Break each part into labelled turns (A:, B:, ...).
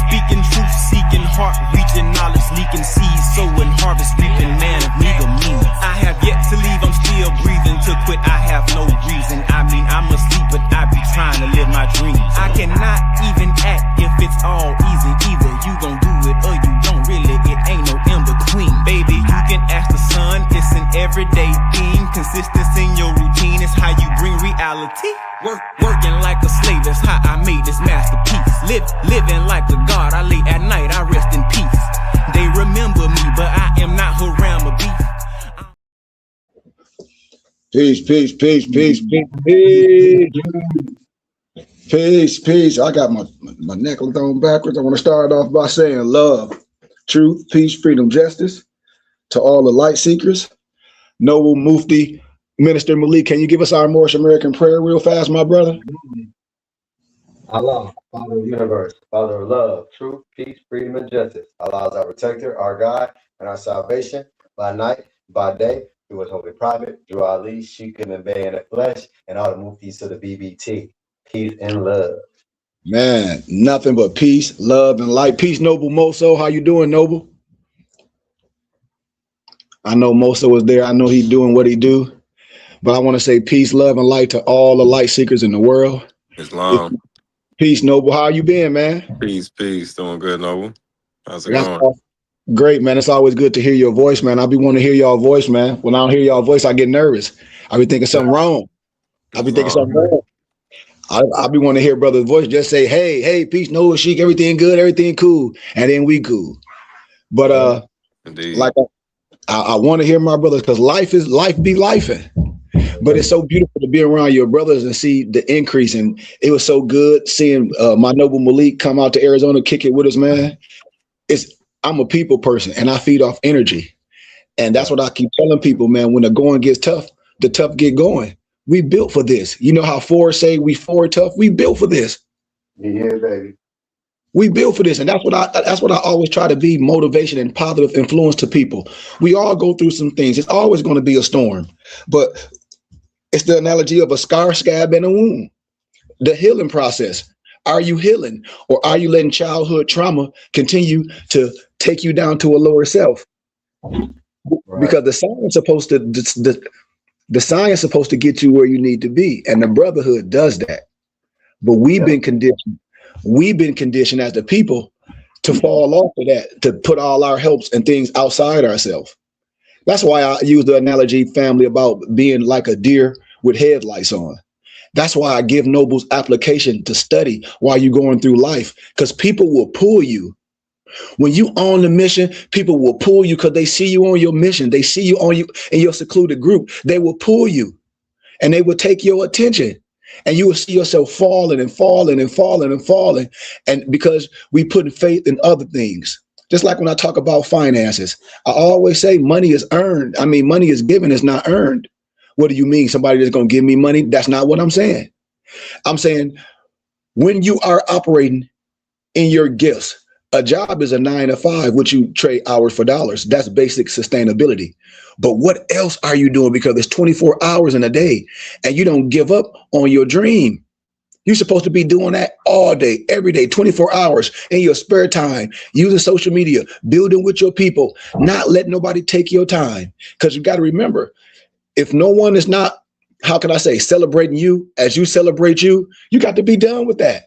A: speaking, truth seeking, heart reaching, knowledge leaking, seeds sowing, harvest reaping, man of meager means. I have yet to leave, I'm still breathing. To quit, I have no reason. I mean, I'm asleep, but I be trying to live my dreams. I cannot even act if it's all easy. Either you gon' do it or you don't. Really, it ain't no in between. Baby, you can ask the sun. It's an everyday theme. Consistency in your routine is how you bring reality. Working like a slave, that's how I made this masterpiece. Living like a god, I lay at night, I rest in peace. They remember me, but I am not Haram or beef.
B: Peace. I got my necklace on backwards. I want to start off by saying love, truth, peace, freedom, justice to all the light seekers. Noble Mufti, Minister Malik, can you give us our Moorish American prayer real fast, my brother?
C: Allah, Father of the universe, Father of love, truth, peace, freedom, and justice. Allah is our protector, our God, and our salvation by night, by day, through his holy prophet, through Ali, Sheikh and Bay in the flesh, and all the Muftis of the BBT. Peace and love.
B: Man, nothing but peace, love, and light. Peace, Noble Moso. How you doing, Noble? I know Moso was there. I know he's doing what he do. But I want to say peace, love, and light to all the light seekers in the world.
D: Islam.
B: Peace, Noble. How you been, man?
D: Peace. Doing good, Noble. How's it going?
B: Great, man. It's always good to hear your voice, man. I be wanting to hear y'all voice, man. When I don't hear y'all voice, I get nervous. I be thinking something wrong. I be be wanting to hear brother's voice. Just say, hey, peace, Noble, Sheik, everything good, everything cool, and then we cool. But
D: indeed.
B: Like I want to hear my brothers because life be lifing. But it's so beautiful to be around your brothers and see the increase. And it was so good seeing my Noble Malik come out to Arizona, kick it with us, man. I'm a people person and I feed off energy. And that's what I keep telling people, man. When the going gets tough, the tough get going. We built for this. You know how Ford say we Ford tough? We built for this.
C: Yeah, baby.
B: We built for this. And that's what I always try to be, motivation and positive influence to people. We all go through some things. It's always going to be a storm. But it's the analogy of a scar, scab, and a wound. The healing process. Are you healing, or are you letting childhood trauma continue to take you down to a lower self? Right. Because the science supposed to get you where you need to be, and the brotherhood does that. But we've been conditioned. We've been conditioned as the people to fall off of that, to put all our helps and things outside ourselves. That's why I use the analogy, family, about being like a deer with headlights on. That's why I give Noble's application to study while you're going through life, because people will pull you. When you on the mission, people will pull you because they see you on your mission. They see you in your secluded group. They will pull you and they will take your attention, and you will see yourself falling. And because we put faith in other things, just like when I talk about finances, I always say money is earned. I mean, money is given, it's not earned. What do you mean? Somebody that's going to give me money? That's not what I'm saying. I'm saying when you are operating in your gifts, a job is a 9 to 5, which you trade hours for dollars. That's basic sustainability. But what else are you doing? Because there's 24 hours in a day and you don't give up on your dream. You're supposed to be doing that all day, every day, 24 hours in your spare time, using social media, building with your people, not letting nobody take your time. Because you got to remember, if no one is not, how can I say, celebrating you as you celebrate you, you got to be done with that.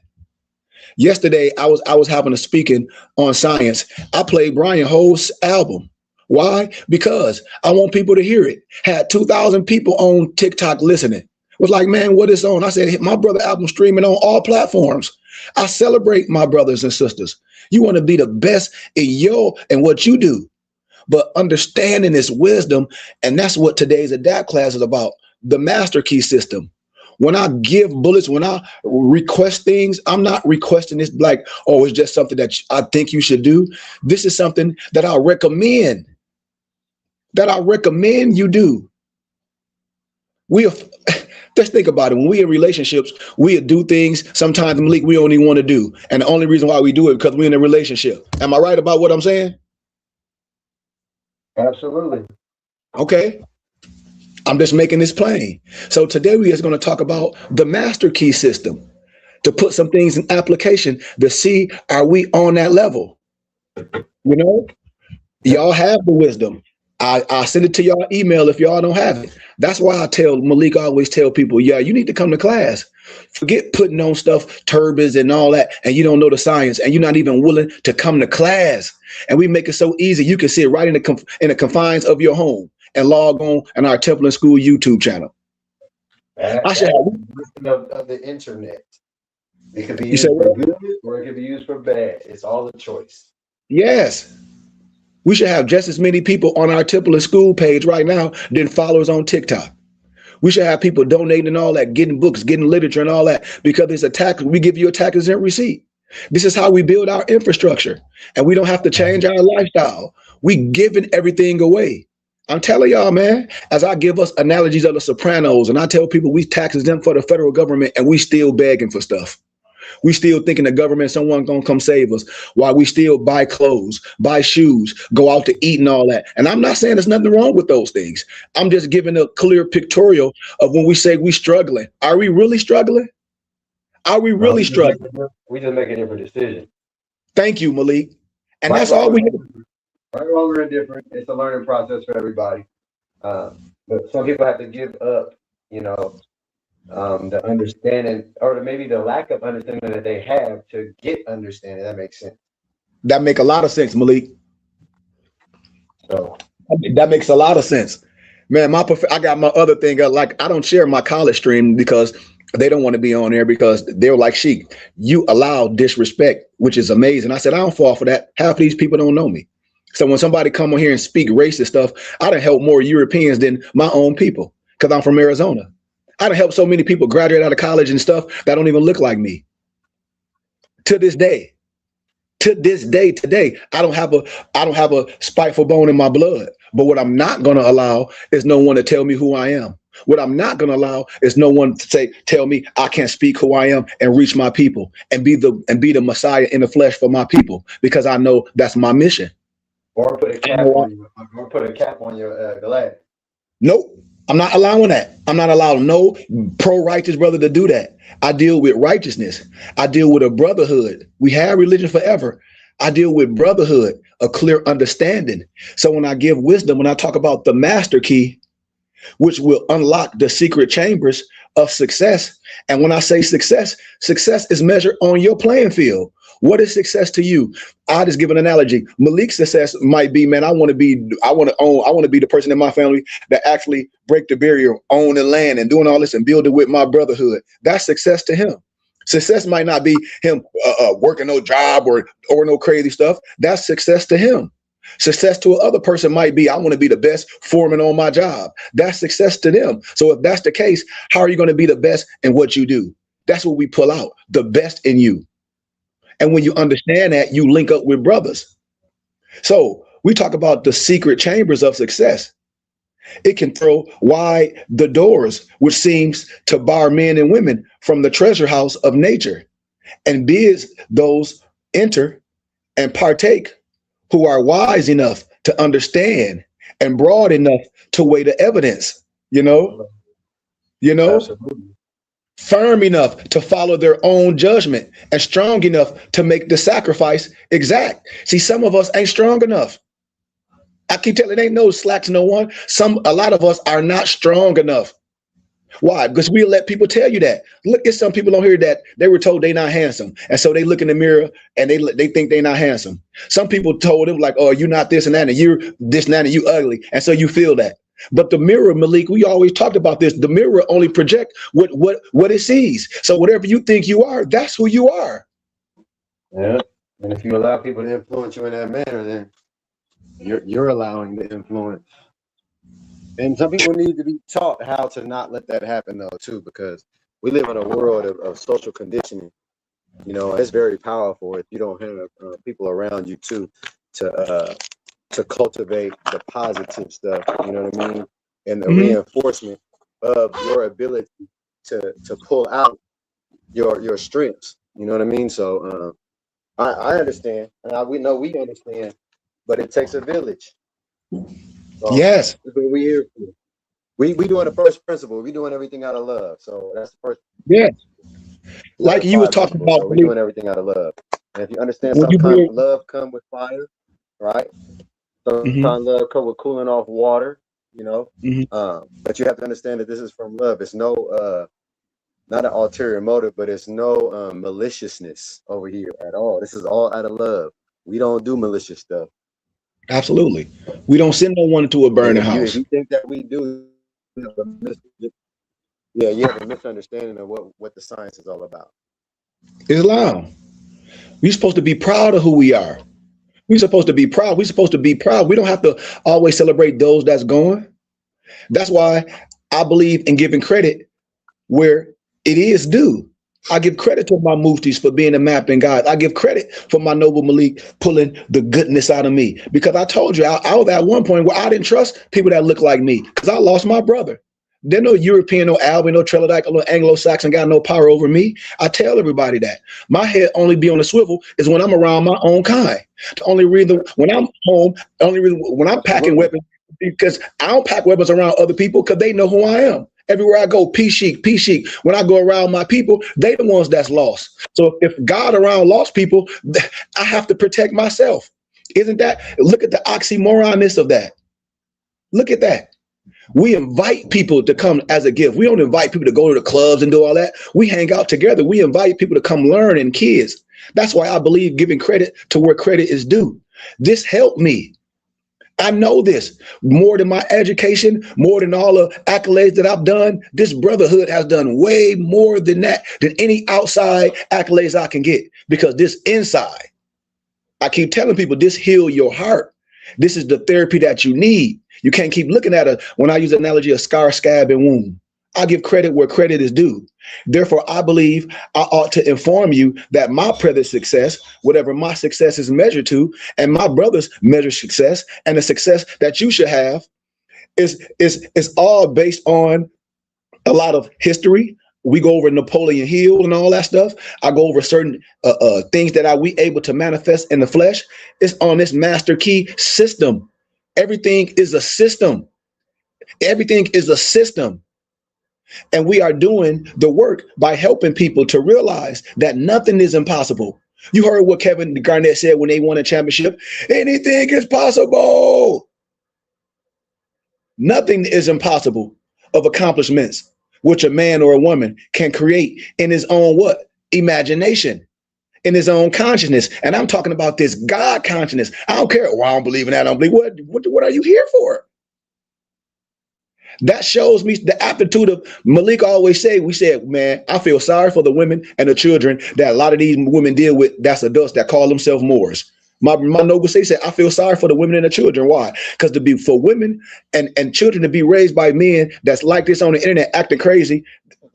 B: Yesterday, I was having a speaking on science. I played Brian Ho's album. Why? Because I want people to hear it. Had 2,000 people on TikTok listening. Was like, man, what is on? I said, my brother album streaming on all platforms. I celebrate my brothers and sisters. You want to be the best in what you do. But understanding this wisdom, and that's what today's Adapt class is about, the master key system. When I give bullets, when I request things, I'm not requesting this like, oh, it's just something that I think you should do. This is something that I recommend you do. Just think about it. When we in relationships, we do things sometimes, Malik, we don't even want to do. And the only reason why we do it because we're in a relationship. Am I right about what I'm saying?
C: Absolutely.
B: Okay. I'm just making this plain. So today we are going to talk about the master key system to put some things in application to see, are we on that level? You know, y'all have the wisdom. I send it to y'all email if y'all don't have it. That's why I tell Malik, I always tell people, yeah, you need to come to class. Forget putting on stuff, turbans and all that, and you don't know the science, and you're not even willing to come to class. And we make it so easy. You can sit right in the confines of your home and log on our Temple and School YouTube channel.
C: I should have of the internet. It could be used for good or it could be used for bad. It's all a choice.
B: Yes. We should have just as many people on our Temple and School page right now than followers on TikTok. We should have people donating and all that, getting books, getting literature and all that, because it's a tax. We give you a tax-exempt receipt. This is how we build our infrastructure, and we don't have to change our lifestyle. We giving everything away. I'm telling y'all, man, as I give us analogies of the Sopranos, and I tell people we tax exempt for the federal government, and we still begging for stuff. We still thinking the government, someone gonna come save us, while we still buy clothes, buy shoes, go out to eat and all that. And I'm not saying there's nothing wrong with those things. I'm just giving a clear pictorial of when we say we struggling. Are we really struggling? Are we really struggling?
C: We just make a different decision.
B: Thank you, Malik. And right, that's all we have.
C: Right, wrong, or indifferent. It's a learning process for everybody. But some people have to give up, you know, the understanding, or maybe the lack of understanding that they have to get understanding. That makes sense.
B: That make a lot of sense, Malik.
C: So
B: that makes a lot of sense, man. I got my other thing. Like, I don't share my college stream because they don't want to be on there, because they're like, Sheik, you allow disrespect, which is amazing. I said, I don't fall for that. Half of these people don't know me. So when somebody come on here and speak racist stuff, I done help more Europeans than my own people, because I'm from Arizona. I done helped so many people graduate out of college and stuff that don't even look like me. To this day, today, I don't have a spiteful bone in my blood. But what I'm not going to allow is no one to tell me who I am. What I'm not going to allow is no one to tell me I can't speak who I am and reach my people and be the Messiah in the flesh for my people, because I know that's my mission.
C: Or put a cap on your glad.
B: Nope. I'm not allowing that. I'm not allowing no pro-righteous brother to do that. I deal with righteousness. I deal with a brotherhood. We have religion forever. I deal with brotherhood, a clear understanding. So when I give wisdom, when I talk about the master key, which will unlock the secret chambers of success. And when I say success, success is measured on your playing field. What is success to you? I just give an analogy. Malik's success might be, man, I want to be the person in my family that actually break the barrier, own the land and doing all this and build it with my brotherhood. That's success to him. Success might not be him working no job or no crazy stuff. That's success to him. Success to another person might be, I want to be the best foreman on my job. That's success to them. So if that's the case, how are you going to be the best in what you do? That's what we pull out, the best in you. And when you understand that, you link up with brothers. So we talk about the secret chambers of success. It can throw wide the doors, which seems to bar men and women from the treasure house of nature, and bids those enter and partake who are wise enough to understand and broad enough to weigh the evidence, you know,
C: Absolutely.
B: Firm enough to follow their own judgment, and strong enough to make the sacrifice exact. See, some of us ain't strong enough. I keep telling, ain't no slacks, no one. A lot of us are not strong enough. Why? Because we let people tell you that. Look at some people on here that they were told they're not handsome, and so they look in the mirror and they think they're not handsome. Some people told them like, oh, you're not this and that, and you're this and that, and you ugly, and so you feel that. But the mirror, Malik, we always talked about this. The mirror only projects what it sees. So whatever you think you are, that's who you are.
C: Yeah, and if you allow people to influence you in that manner, then you're allowing the influence. And some people need to be taught how to not let that happen, though, too, because we live in a world of social conditioning. You know, it's very powerful if you don't have people around you too to cultivate the positive stuff. You know what I mean? And the reinforcement of your ability to pull out your strengths. You know what I mean? So I understand, and we understand, but it takes a village. So
B: yes,
C: that's what we here for. We doing the first principle. We doing everything out of love. So that's the first.
B: Yeah. Like you was talking about,
C: so we're doing everything out of love. And if you understand,
B: when you
C: sometimes
B: did,
C: love come with fire, right?
B: hmm
C: Sometimes love come with cooling off water, you know.
B: hmm
C: But you have to understand that this is from love. It's no not an ulterior motive, but it's no maliciousness over here at all. This is all out of love. We don't do malicious stuff.
B: absolutely. We don't send no one to a
C: And
B: burning
C: if
B: house.
C: you think that we do, you have a yeah, you have a misunderstanding of what the science is all about.
B: Islam. We're supposed to be proud of who we are. We're supposed to be proud. We're supposed to be proud. We don't have to always celebrate those that's going. That's why I believe in giving credit where it is due. I give credit to my muftis for being a mapping guide. I give credit for my noble Malik pulling the goodness out of me. Because I told you, I was at one point where I didn't trust people that look like me because I lost my brother. There's no European, no Albion, no Trelodite, no Anglo-Saxon got no power over me. I tell everybody that. My head only be on the swivel is when I'm around my own kind. The only reason when I'm home, the only reason when I'm packing
C: Absolutely.
B: weapons, because I don't pack weapons around other people because they know who I am. Everywhere I go, peace chic, peace chic. When I go around my people, they the ones that's lost. So if God around lost people, I have to protect myself. Isn't that? Look at the oxymoronness of that. Look at that. We invite people to come as a gift. We don't invite people to go to the clubs and do all that. We hang out together. We invite people to come learn and kids. That's why I believe giving credit to where credit is due. This helped me. I know this more than my education, more than all the accolades that I've done. This brotherhood has done way more than that, than any outside accolades I can get. Because this inside, I keep telling people, this heal your heart. This is the therapy that you need. You can't keep looking at it. When I use the analogy of scar, scab, and wound, I give credit where credit is due. Therefore, I believe I ought to inform you that my brother's success, whatever my success is measured to, and my brother's measured success, and the success that you should have, is all based on a lot of history. We go over Napoleon Hill and all that stuff. I go over certain things that we able to manifest in the flesh. It's on this master key system. Everything is a system. Everything is a system. And we are doing the work by helping people to realize that nothing is impossible. You heard what Kevin Garnett said when they won a championship. Anything is possible. Nothing is impossible of accomplishments which a man or a woman can create in his own what? Imagination, in his own consciousness. And I'm talking about this God consciousness. I don't care. Well, I don't believe in that. I don't believe. What are you here for? That shows me the aptitude of Malik always say, we said, man, I feel sorry for the women and the children that a lot of these women deal with. That's adults that call themselves Moors. My noble said, I feel sorry for the women and the children. Why? Because to be for women and children to be raised by men that's like this on the internet acting crazy,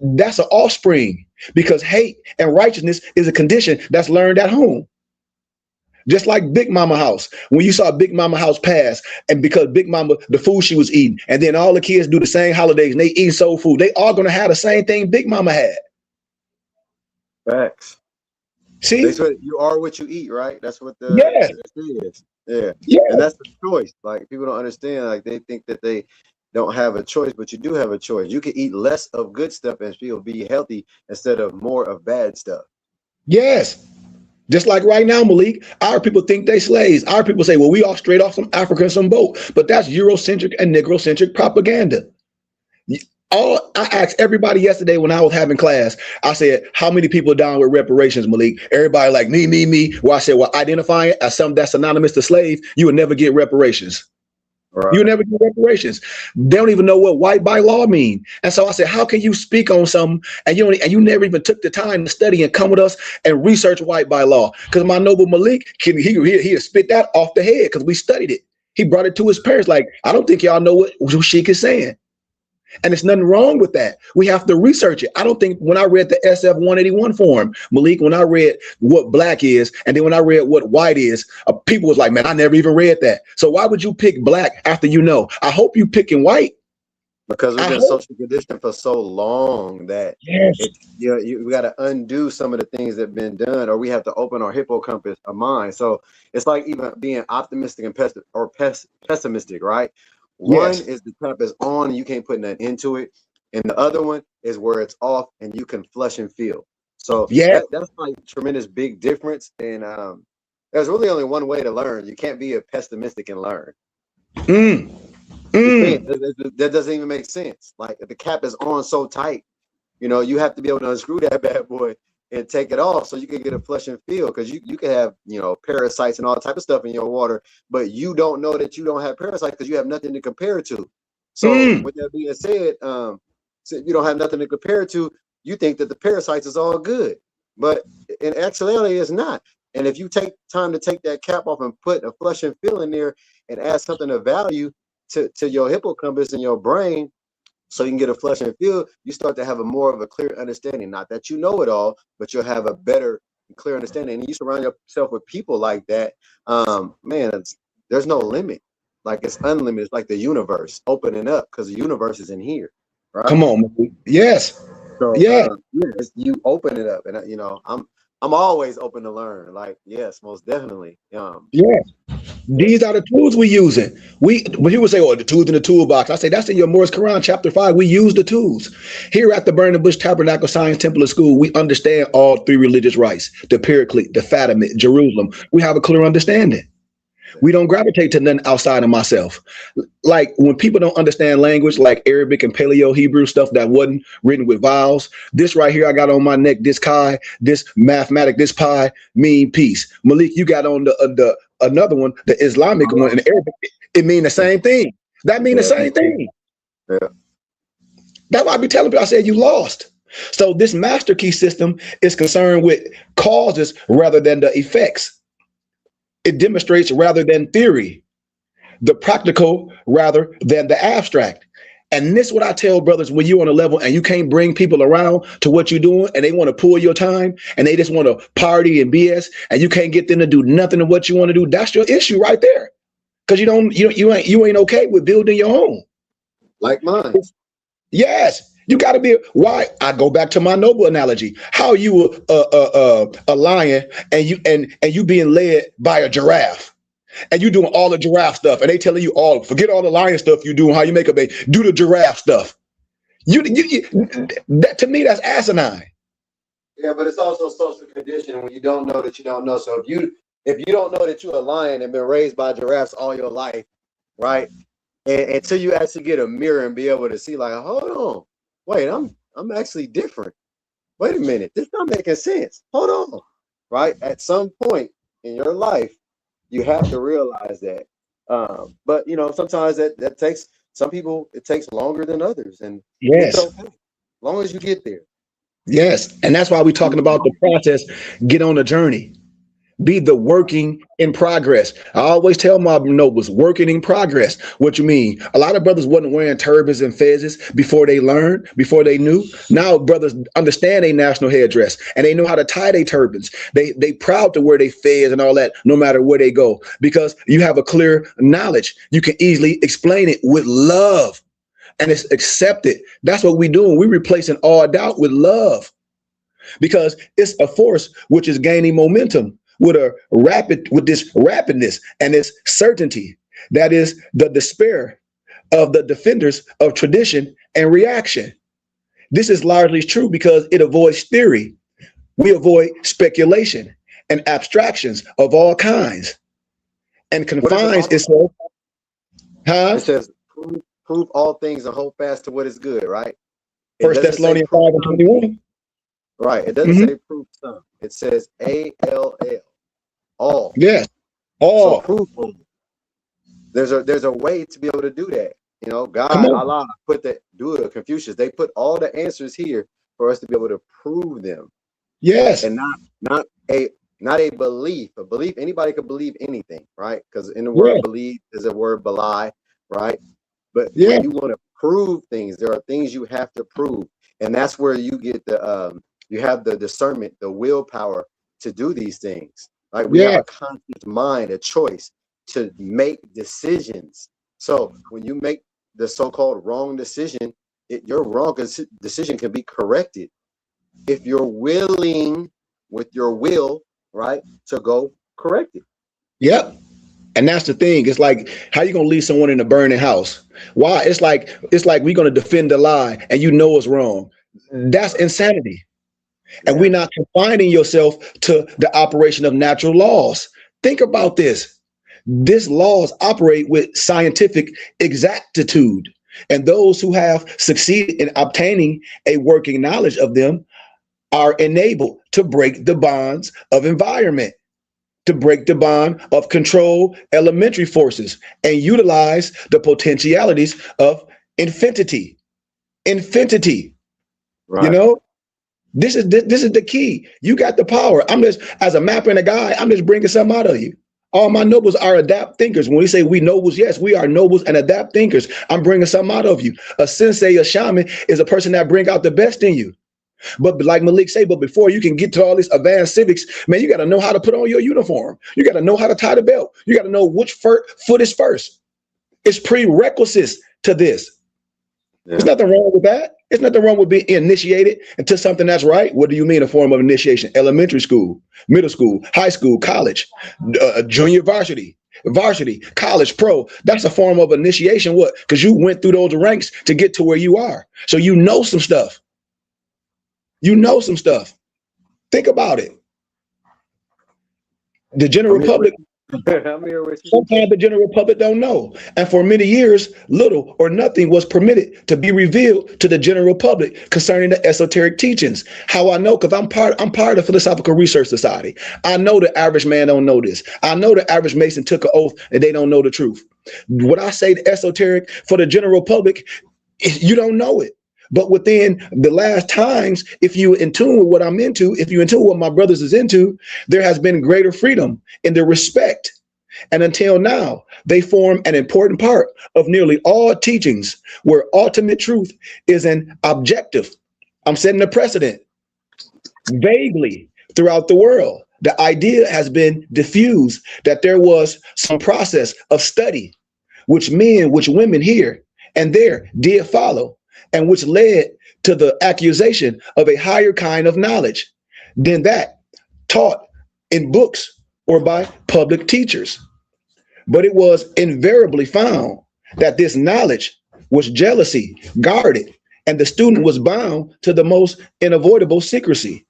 B: that's an offspring. Because hate and righteousness is a condition that's learned at home. Just like Big Mama House. When you saw Big Mama House pass, and because Big Mama, the food she was eating, and then all the kids do the same holidays and they eat soul food, they all gonna have the same thing Big Mama had.
C: Facts.
B: See?
C: That's what you are, what you eat, right? That's what the
B: Yeah.
C: is. Yeah.
B: Yeah.
C: And that's the choice. Like people don't understand, like they think that they don't have a choice, but you do have a choice. You can eat less of good stuff and still be healthy instead of more of bad stuff.
B: Yes. Just like right now, Malik, our people think they slaves. Our people say, well, we all straight off some Africa and some boat. But that's Eurocentric and Negrocentric propaganda. I asked everybody yesterday when I was having class, I said, how many people down with reparations, Malik? Everybody like me. Well, I said, well, identify it as something that's synonymous to slave, you would never get reparations. Right. You never get reparations. They don't even know what white by law mean. And so I said, how can you speak on something and you never even took the time to study and come with us and research white by law? Because my noble Malik, he spit that off the head because we studied it. He brought it to his parents like, I don't think y'all know what Sheik is saying. And there's nothing wrong with that. We have to research it. I don't think when I read the SF 181 form, Malik, when I read what black is, and then when I read what white is, people was like, man, I never even read that. So why would you pick black after you know? I hope you picking white.
C: Because we've been social conditioned for so long that we got to undo some of the things that have been done, or we have to open our hippocampus, our mind. So it's like even being optimistic and pessimistic, right? One is the tap is on and you can't put nothing into it. And the other one is where it's off and you can flush and feel. So
B: Yeah.
C: that's like a tremendous big difference. And there's really only one way to learn. You can't be a pessimistic and learn.
B: Mm. Mm.
C: That doesn't even make sense. Like if the cap is on so tight, you know, you have to be able to unscrew that bad boy and take it off so you can get a flush and feel, because you can have, you know, parasites and all type of stuff in your water, but you don't know that you don't have parasites because you have nothing to compare it to. So with that being said, so you don't have nothing to compare it to, you think that the parasites is all good, but in actuality it's not. And if you take time to take that cap off and put a flush and feel in there and add something of value to your hippocampus and your brain, so you can get a flush and feel, you start to have a more of a clear understanding. Not that you know it all, but you'll have a better, clear understanding. And you surround yourself with people like that, man, there's no limit. Like it's unlimited. It's like the universe opening up, because the universe is in here, right?
B: Come on, man. Yes.
C: So
B: Yeah.
C: you open it up, and you know, I'm always open to learn. Like, yes, most definitely.
B: Yeah. These are the tools we using. When people say, "Oh, the tools in the toolbox," I say that's in your Morris Quran chapter 5. We use the tools here at the Burning Bush Tabernacle Science Temple of School. We understand all three religious rites: the Paraclete, the Fatimite, Jerusalem. We have a clear understanding. We don't gravitate to nothing outside of myself. Like when people don't understand language, like Arabic and Paleo Hebrew stuff that wasn't written with vowels. This right here, I got on my neck, this chi, this mathematic, this pi, mean peace. Malik, you got on the another one, the Islamic one, in Arabic. It mean the same thing. That mean the same thing.
C: Yeah.
B: That's why I be telling people, I said you lost. So this master key system is concerned with causes rather than the effects. It demonstrates rather than theory, the practical rather than the abstract. And this is what I tell brothers: when you're on a level and you can't bring people around to what you're doing, and they want to pull your time and they just want to party and BS, and you can't get them to do nothing of what you want to do, that's your issue right there. Because you ain't okay with building your own.
C: Like mine.
B: Yes. You got to be. Why? I go back to my noble analogy. How you a lion and you being led by a giraffe, and you doing all the giraffe stuff, and they telling you all, forget all the lion stuff you do and how you make a baby, do the giraffe stuff. You that, to me, that's asinine.
C: Yeah, but it's also social conditioning when you don't know that you don't know. So if you don't know that you're a lion and been raised by giraffes all your life, right? And until you actually get a mirror and be able to see, like, hold on. Wait, I'm actually different. Wait a minute, this not making sense. Hold on, right? At some point in your life, you have to realize that. But you know, sometimes that takes some people. It takes longer than others, and
B: yes,
C: it's okay, as long as you get there.
B: Yes, and that's why we're talking about the process. Get on the journey. Be the working in progress. I always tell my nobles, working in progress. What you mean? A lot of brothers wasn't wearing turbans and fezzes before they learned, before they knew. Now brothers understand a national headdress and they know how to tie their turbans. They proud to wear their fez and all that, no matter where they go, because you have a clear knowledge. You can easily explain it with love, and it's accepted. That's what we're doing. We're replacing all doubt with love, because it's a force which is gaining momentum with this rapidness and this certainty. That is the despair of the defenders of tradition and reaction. This is largely true because it avoids theory. We avoid speculation and abstractions of all kinds, and confines itself.
C: It says, prove all things and hold fast to what is good, right?
B: First Thessalonians 5:21.
C: Right. It doesn't say prove some. It says ALL. All.
B: Yes. All.
C: So proof. There's a way to be able to do that. You know, God, Allah put that, do it, Confucius. They put all the answers here for us to be able to prove them.
B: Yes.
C: And not a belief. A belief, anybody could believe anything, right? Because in the word believe is a word belie, right? But when you want to prove things, there are things you have to prove. And that's where you get you have the discernment, the willpower to do these things. Like we have a conscious mind, a choice to make decisions. So when you make the so-called wrong decision, your wrong decision can be corrected if you're willing with your will, right, to go correct it.
B: Yep. And that's the thing. It's like, how you gonna leave someone in a burning house? Why? It's like we're gonna defend the lie and you know it's wrong. That's insanity. And we're not confining yourself to the operation of natural laws. Think about this. These laws operate with scientific exactitude. And those who have succeeded in obtaining a working knowledge of them are enabled to break the bonds of environment, to break the bond of control elementary forces, and utilize the potentialities of infinity. Infinity. Right. You know, this is the key. You got the power. I'm just, as a mapper and a guy, I'm just bringing something out of you. All my nobles are adapt thinkers. When we say we nobles, yes, we are nobles and adapt thinkers. I'm bringing something out of you. A sensei, a shaman is a person that bring out the best in you. But like Malik say, but before you can get to all this advanced civics, man, you got to know how to put on your uniform. You got to know how to tie the belt. You got to know which foot is first. It's prerequisites to this. Yeah. There's nothing wrong with that. There's nothing wrong with being initiated into something that's right. What do you mean a form of initiation? Elementary school, middle school, high school, college, junior varsity, college, pro. That's a form of initiation. What? Because you went through those ranks to get to where you are. So you know some stuff. You know some stuff. Think about it. The general public, sometimes the general public don't know. And for many years, little or nothing was permitted to be revealed to the general public concerning the esoteric teachings. How I know? Because I'm part of the Philosophical Research Society. I know the average man don't know this. I know the average Mason took an oath and they don't know the truth. When I say the esoteric for the general public, you don't know it. But within the last times, if you in tune with what I'm into, if you in tune with what my brothers is into, there has been greater freedom in their respect. And until now, they form an important part of nearly all teachings where ultimate truth is an objective. I'm setting a precedent vaguely throughout the world. The idea has been diffused that there was some process of study, which men, which women here and there did follow, and which led to the accusation of a higher kind of knowledge than that taught in books or by public teachers. But it was invariably found that this knowledge was jealousy, guarded, and the student was bound to the most unavoidable secrecy.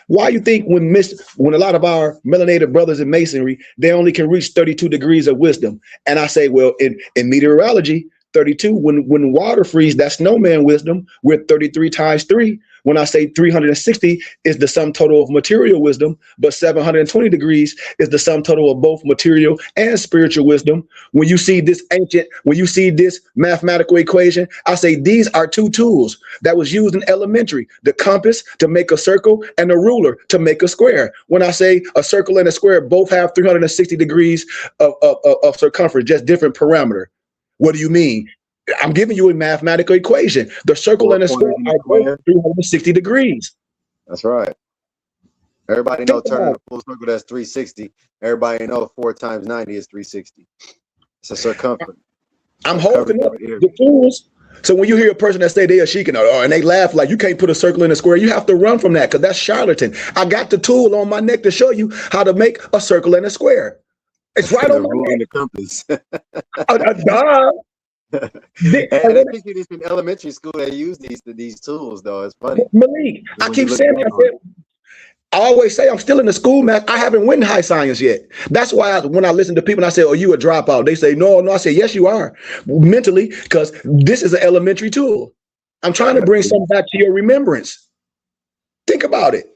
B: Why you think when a lot of our melanated brothers in masonry, they only can reach 32 degrees of wisdom? And I say, well, in meteorology, 32, when water freezes, that's snowman wisdom. We're 33 times 3. When I say 360 is the sum total of material wisdom, but 720 degrees is the sum total of both material and spiritual wisdom. When you see this mathematical equation, I say these are two tools that was used in elementary: the compass to make a circle and a ruler to make a square. When I say a circle and a square both have 360 degrees of circumference, just different parameter. What do you mean? I'm giving you a mathematical equation. The circle and the square are both 360 degrees.
C: That's right. Everybody know turning a full circle, that's 360. Everybody know 4 times 90 is 360. It's a circumference.
B: I'm holding up the tools. So when you hear a person that say they are sheik and they laugh like you can't put a circle in a square, you have to run from that because that's charlatan. I got the tool on my neck to show you how to make a circle and a square. It's right on
C: the compass.
B: I
C: think it is in elementary school they use these tools though. It's funny.
B: Malik, I keep saying I always say I'm still in the school, man. I haven't went high science yet. That's why when I listen to people and I say, "Oh, you a dropout?" They say, "No." I say, "Yes, you are." Mentally, because this is an elementary tool. I'm trying to bring something back to your remembrance. Think about it.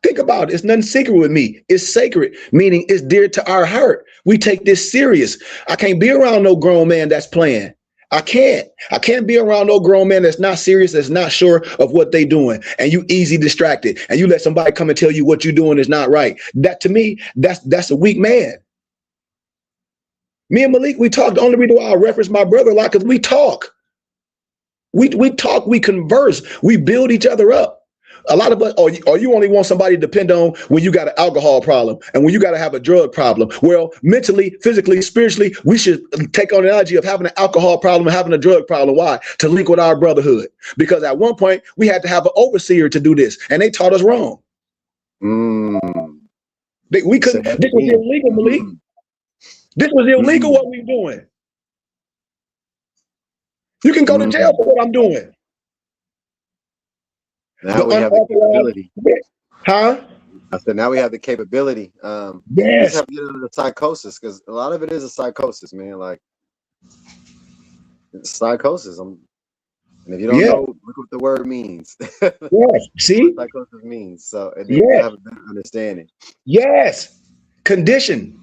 B: Think about it. It's nothing secret with me. It's sacred, meaning it's dear to our heart. We take this serious. I can't be around no grown man that's playing. I can't be around no grown man that's not serious, that's not sure of what they doing. And you easy distracted and you let somebody come and tell you what you're doing is not right. That to me, that's a weak man. Me and Malik, we talk. The only reason why I reference my brother a lot because we talk. We talk, we converse, we build each other up. A lot of us, or you only want somebody to depend on when you got an alcohol problem and when you got to have a drug problem. Well, mentally, physically, spiritually, we should take on the analogy of having an alcohol problem and having a drug problem. Why? To link with our brotherhood. Because at one point, we had to have an overseer to do this, and they taught us wrong. We couldn't. This was illegal, Malik. This was illegal what we were doing. You can go to jail for what I'm doing.
C: Now we have the capability.
B: Huh?
C: I said now we have the capability. We just have to get into the psychosis, because a lot of it is a psychosis, man. Like it's psychosis. And if you don't know, look what the word means.
B: Yes. See?
C: What psychosis means. So and then you have a better understanding.
B: Yes. Condition.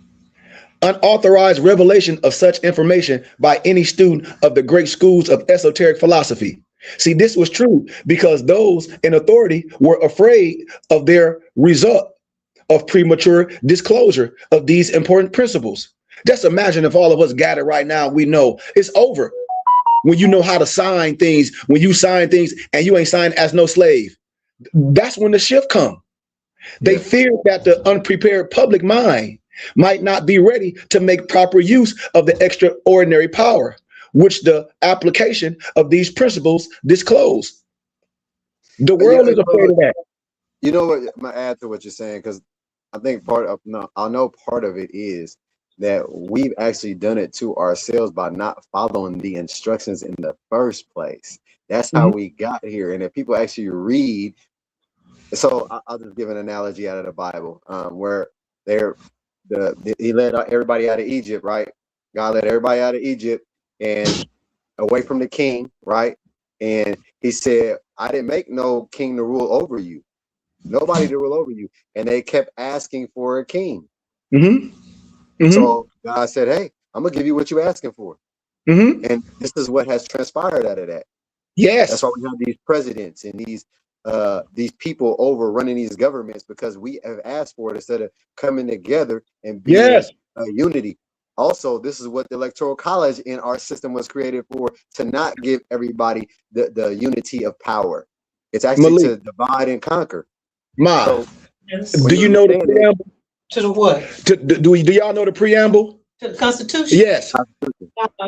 B: Unauthorized revelation of such information by any student of the great schools of esoteric philosophy. See, this was true because those in authority were afraid of their result of premature disclosure of these important principles. Just imagine if all of us gathered right now, we know it's over. When you know how to sign things, when you sign things and you ain't signed as no slave, that's when the shift come. They feared that the unprepared public mind might not be ready to make proper use of the extraordinary power which the application of these principles disclose. The world is afraid of that.
C: You know what? I'm gonna add to what you're saying, because I think part of it is that we've actually done it to ourselves by not following the instructions in the first place. That's how we got here. And if people actually read, so I'll just give an analogy out of the Bible, where he led everybody out of Egypt, right? God led everybody out of Egypt and away from the king, right? And he said, I didn't make no king to rule over you, nobody to rule over you. And they kept asking for a king. So God said, hey, I'm gonna give you what you're asking for. And this is what has transpired out of that. Yes. That's why we have these presidents and these people over running these governments, because we have asked for it instead of coming together and being unity. Also, this is what the Electoral College in our system was created for, to not give everybody the unity of power. It's actually to divide and conquer. So,
B: do you know the preamble?
E: To the what?
B: Do y'all know the preamble?
E: To the Constitution?
B: Yes.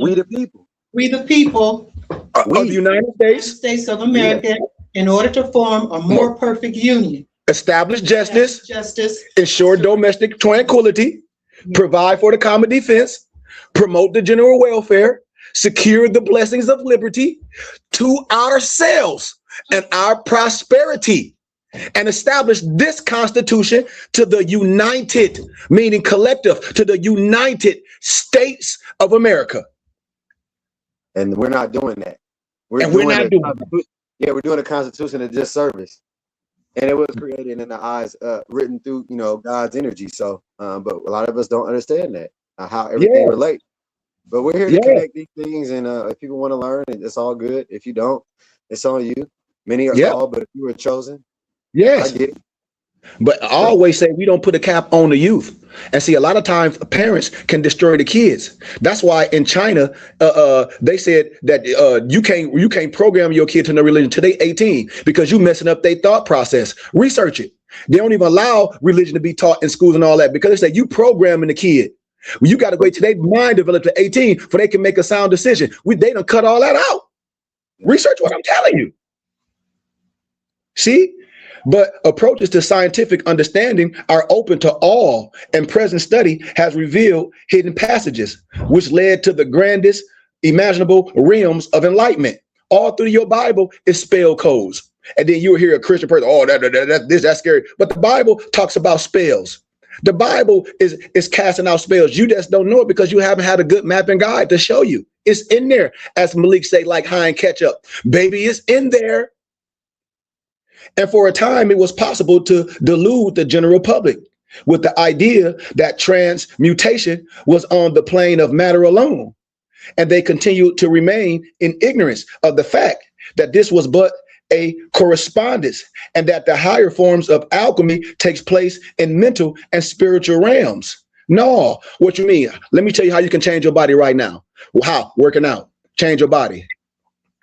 C: We the people.
E: We the people
B: of the United
E: States of America, in order to form a more perfect union.
B: Establish justice, ensure domestic tranquility, provide for the common defense, promote the general welfare, secure the blessings of liberty to ourselves and our prosperity, and establish this Constitution to the united, meaning collective, to the United States of America.
C: And we're not doing that. We're doing a Constitution of disservice. And it was created in the eyes, written through, God's energy. So, but a lot of us don't understand that, how everything relates. But we're here to connect these things, and if people want to learn, it's all good. If you don't, it's on you. Many are called, but if you were chosen, I get it.
B: But I always say we don't put a cap on the youth. And see, a lot of times parents can destroy the kids. That's why in China, they said that you can't program your kid to no religion till they 18, because you messing up their thought process. Research it. They don't even allow religion to be taught in schools and all that, because they say you programming the kid. Well, you got to wait till their mind develops to 18 for they can make a sound decision. They done cut all that out. Research what I'm telling you. See? But approaches to scientific understanding are open to all, and present study has revealed hidden passages which led to the grandest imaginable realms of enlightenment. All through your Bible is spell codes. And then you'll hear a Christian person, that's scary. But the Bible talks about spells. The Bible is casting out spells. You just don't know it because you haven't had a good mapping guide to show you. It's in there, as Malik say, like High and Ketchup. Baby, it's in there. And for a time, it was possible to delude the general public with the idea that transmutation was on the plane of matter alone. And they continued to remain in ignorance of the fact that this was but a correspondence, and that the higher forms of alchemy takes place in mental and spiritual realms. No, what you mean? Let me tell you how you can change your body right now. Well, how? Working out. Change your body.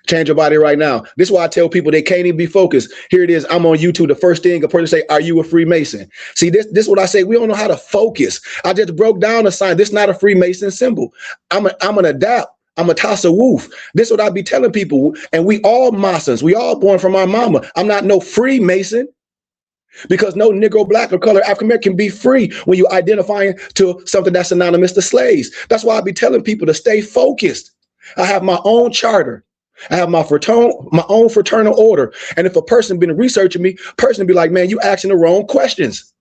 B: Change your body right now. This is why I tell people they can't even be focused. Here it is. I'm on YouTube. The first thing a person say, are you a Freemason? See, this is what I say. We don't know how to focus. I just broke down a sign. This is not a Freemason symbol. I'm an adapt. I'm a Tassa Wolf. This is what I be telling people. And we all Masons. We all born from our mama. I'm not no Freemason, because no Negro, Black, or color African American can be free when you identifying to something that's synonymous to slaves. That's why I be telling people to stay focused. I have my own charter. I have my own fraternal order. And if a person been researching me, person be like, man, you asking the wrong questions.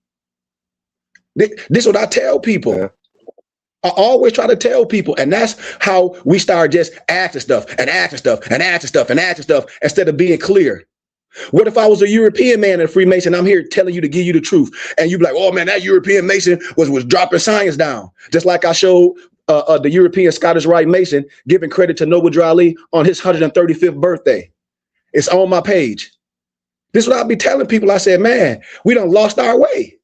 B: This is what I tell people.
C: Yeah.
B: I always try to tell people, and that's how we start just asking stuff and asking stuff and asking stuff and asking stuff instead of being clear. What if I was a European man and a Freemason? I'm here telling you to give you the truth, and you be like, "Oh man, that European Mason was dropping science down." Just like I showed the European Scottish Rite Mason giving credit to Noble Drew Ali on his 135th birthday. It's on my page. This is what I be telling people. I said, man, we done lost our way.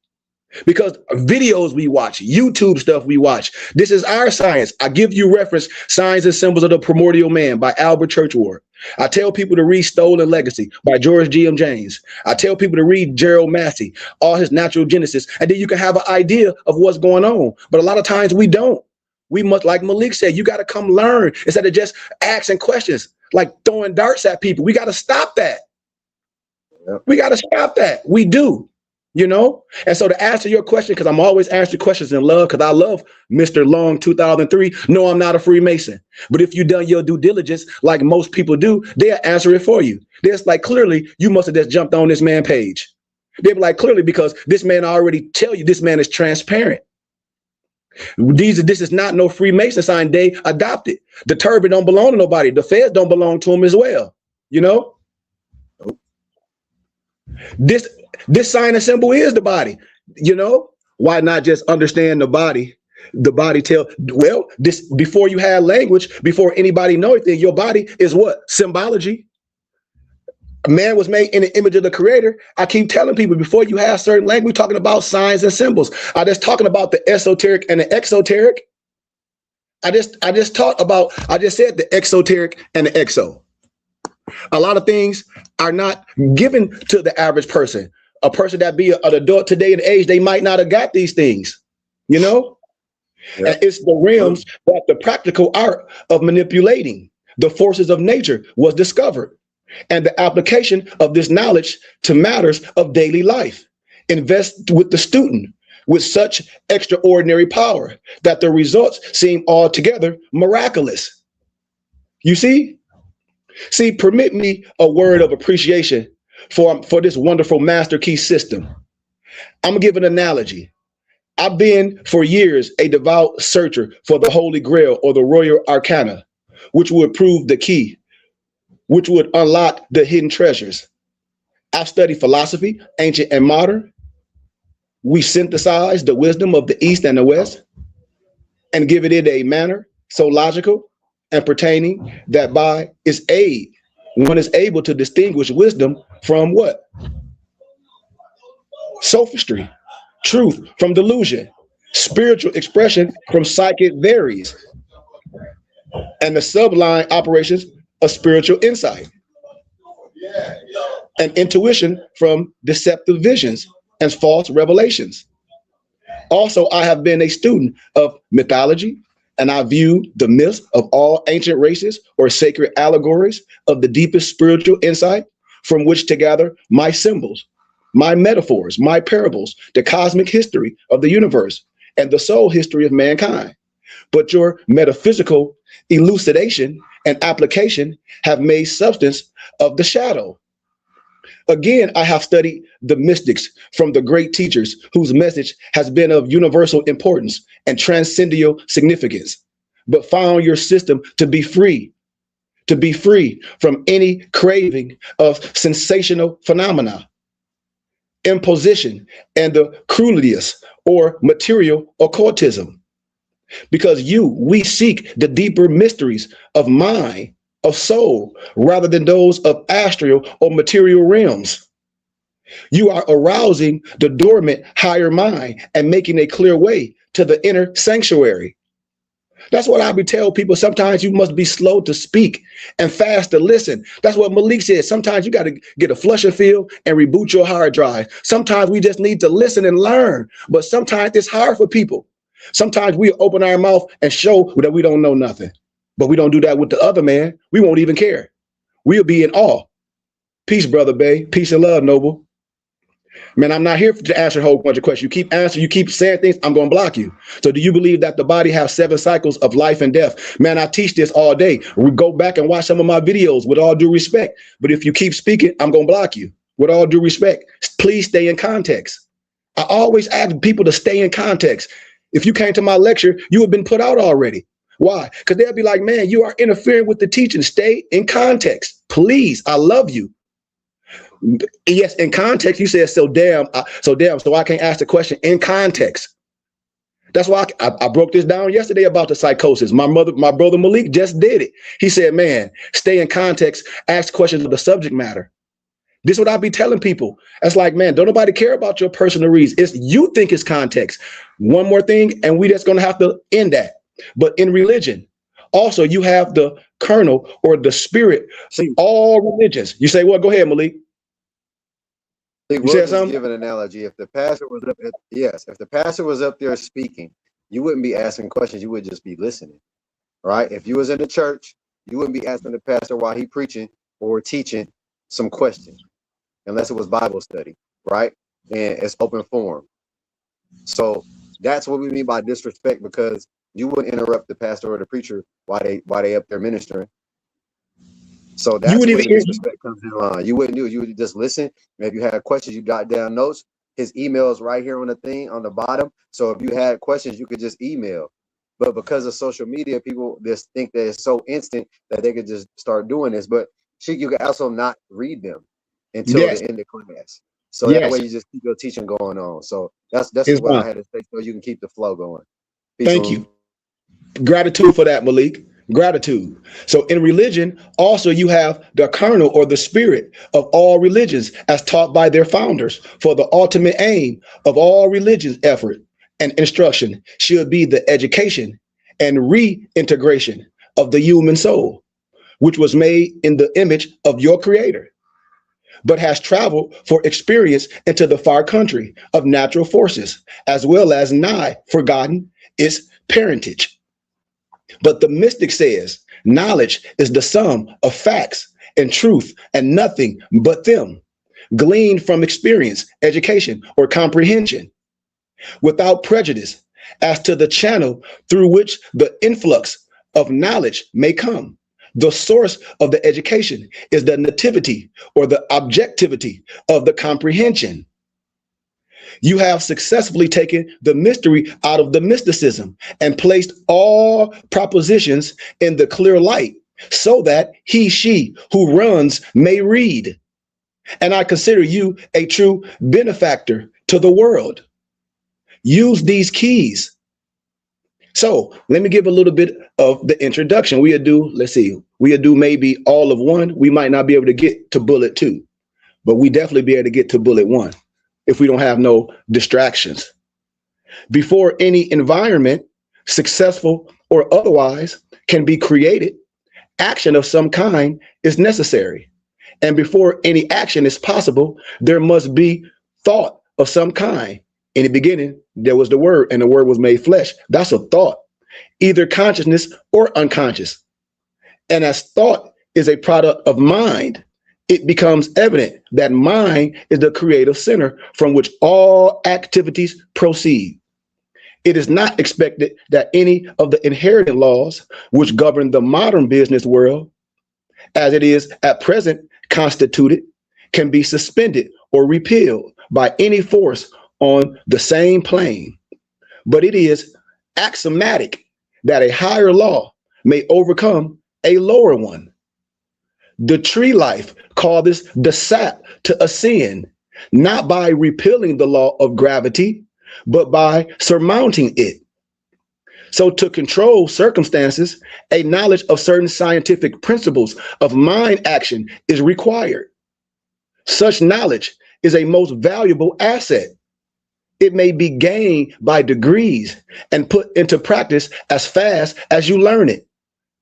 B: Because videos we watch, YouTube stuff we watch, this is our science. I give you reference, Signs and Symbols of the Primordial Man by Albert Churchward. I tell people to read Stolen Legacy by George G.M. James. I tell people to read Gerald Massey, all his Natural Genesis, and then you can have an idea of what's going on. But a lot of times we don't. We must, like Malik said, you got to come learn instead of just asking questions, like throwing darts at people. We got to stop that. Yep. We got to stop that. We do. You know, and so to answer your question, because I'm always answering questions in love, because I love Mr. Long 2003. No, I'm not a Freemason. But if you done your due diligence, like most people do, they'll answer it for you. They're like, clearly, you must have just jumped on this man's page. They'll be like, clearly, because this man already tell you this man is transparent. This is not no Freemason sign. They adopted. The turban don't belong to nobody. The feds don't belong to him as well. You know, this sign and symbol is the body. You know, why not just understand the body? The body this before you had language, before anybody know anything, your body is what? Symbology. A man was made in the image of the creator. I keep telling people, before you have certain language, we're talking about signs and symbols. I just talking about the esoteric and the exoteric. I just said the exoteric and the exo. A lot of things are not given to the average person. A person that be an adult today in age, they might not have got these things, you know? Yeah. And it's the realms that the practical art of manipulating the forces of nature was discovered, and the application of this knowledge to matters of daily life. Invest with the student with such extraordinary power that the results seem altogether miraculous. You see? See, permit me a word of appreciation for this wonderful master key system. I'm gonna give an analogy. I've been for years a devout searcher for the Holy Grail or the Royal Arcana, which would prove the key, which would unlock the hidden treasures. I've studied philosophy, ancient and modern. We synthesize the wisdom of the East and the West and give it in a manner so logical and pertaining that by its aid, one is able to distinguish wisdom from what? Sophistry, truth from delusion, spiritual expression from psychic varies, and the sublime operations of spiritual insight, and intuition from deceptive visions and false revelations. Also, I have been a student of mythology, and I view the myths of all ancient races or sacred allegories of the deepest spiritual insight from which to gather my symbols, my metaphors, my parables, the cosmic history of the universe, and the soul history of mankind. But your metaphysical elucidation and application have made substance of the shadow. Again, I have studied the mystics from the great teachers whose message has been of universal importance and transcendental significance, but found your system to be free from any craving of sensational phenomena, imposition, and the cruelties or material occultism. Because we seek the deeper mysteries of mind, of soul, rather than those of astral or material realms. You are arousing the dormant higher mind and making a clear way to the inner sanctuary. That's what I be telling people. Sometimes you must be slow to speak and fast to listen. That's what Malik said. Sometimes you got to get a flush and field and reboot your hard drive. Sometimes we just need to listen and learn, but sometimes it's hard for people. Sometimes we open our mouth and show that we don't know nothing, but we don't do that with the other man. We won't even care. We'll be in awe. Peace, brother Bay. Peace and love, Noble. Man, I'm not here to answer a whole bunch of questions. You keep answering, you keep saying things, I'm going to block you. So do you believe that the body has 7 cycles of life and death? Man, I teach this all day. We go back and watch some of my videos with all due respect. But if you keep speaking, I'm going to block you. With all due respect, please stay in context. I always ask people to stay in context. If you came to my lecture, you have been put out already. Why? Because they'll be like, man, you are interfering with the teaching. Stay in context. Please, I love you. Yes, in context, you said so I can't ask the question in context. That's why I broke this down yesterday about the psychosis. My brother Malik just did it. He said, man, stay in context, ask questions of the subject matter. This is what I be telling people. That's like, man, don't nobody care about your personal reasons. It's you think it's context. One more thing, and we just gonna have to end that. But in religion, also you have the kernel or the spirit. See, all religions. You say, well, go ahead, Malik.
C: You said something? Give an analogy. If the pastor was up, if the pastor was up there speaking, you wouldn't be asking questions. You would just be listening, right? If you was in the church, you wouldn't be asking the pastor while he preaching or teaching some questions, unless it was Bible study, right? And it's open forum. So that's what we mean by disrespect, because you wouldn't interrupt the pastor or the preacher while they up there ministering. So that's where the disrespect comes in line. You wouldn't do it. You would just listen. If you had questions, you got down notes. His email is right here on the thing on the bottom. So if you had questions, you could just email. But because of social media, people just think that it's so instant that they could just start doing this. But you can also not read them until the end of class. So that way you just keep your teaching going on. So that's what I had to say, so you can keep the flow going.
B: Thank you. Gratitude for that, Malik. Gratitude. So in religion, also you have the kernel or the spirit of all religions as taught by their founders. For the ultimate aim of all religions' effort and instruction should be the education and reintegration of the human soul, which was made in the image of your creator, but has traveled for experience into the far country of natural forces, as well as nigh forgotten its parentage. But the mystic says knowledge is the sum of facts and truth and nothing but them, gleaned from experience, education, or comprehension, without prejudice as to the channel through which the influx of knowledge may come. The source of the education is the nativity or the objectivity of the comprehension. You have successfully taken the mystery out of the mysticism and placed all propositions in the clear light so that she who runs may read. And I consider you a true benefactor to the world. Use these keys. So let me give a little bit of the introduction. We'll do maybe all of one. We might not be able to get to bullet 2, but we definitely be able to get to bullet 1 if we don't have no distractions. Before any environment, successful or otherwise, can be created, action of some kind is necessary. And before any action is possible, there must be thought of some kind. In the beginning, there was the Word, and the Word was made flesh. That's a thought, either consciousness or unconscious. And as thought is a product of mind, it becomes evident that mind is the creative center from which all activities proceed. It is not expected that any of the inherent laws which govern the modern business world, as it is at present constituted, can be suspended or repealed by any force on the same plane. But it is axiomatic that a higher law may overcome a lower one. The tree life called this the sap to ascend, not by repealing the law of gravity, but by surmounting it. So to control circumstances, a knowledge of certain scientific principles of mind action is required. Such knowledge is a most valuable asset. It may be gained by degrees and put into practice as fast as you learn it.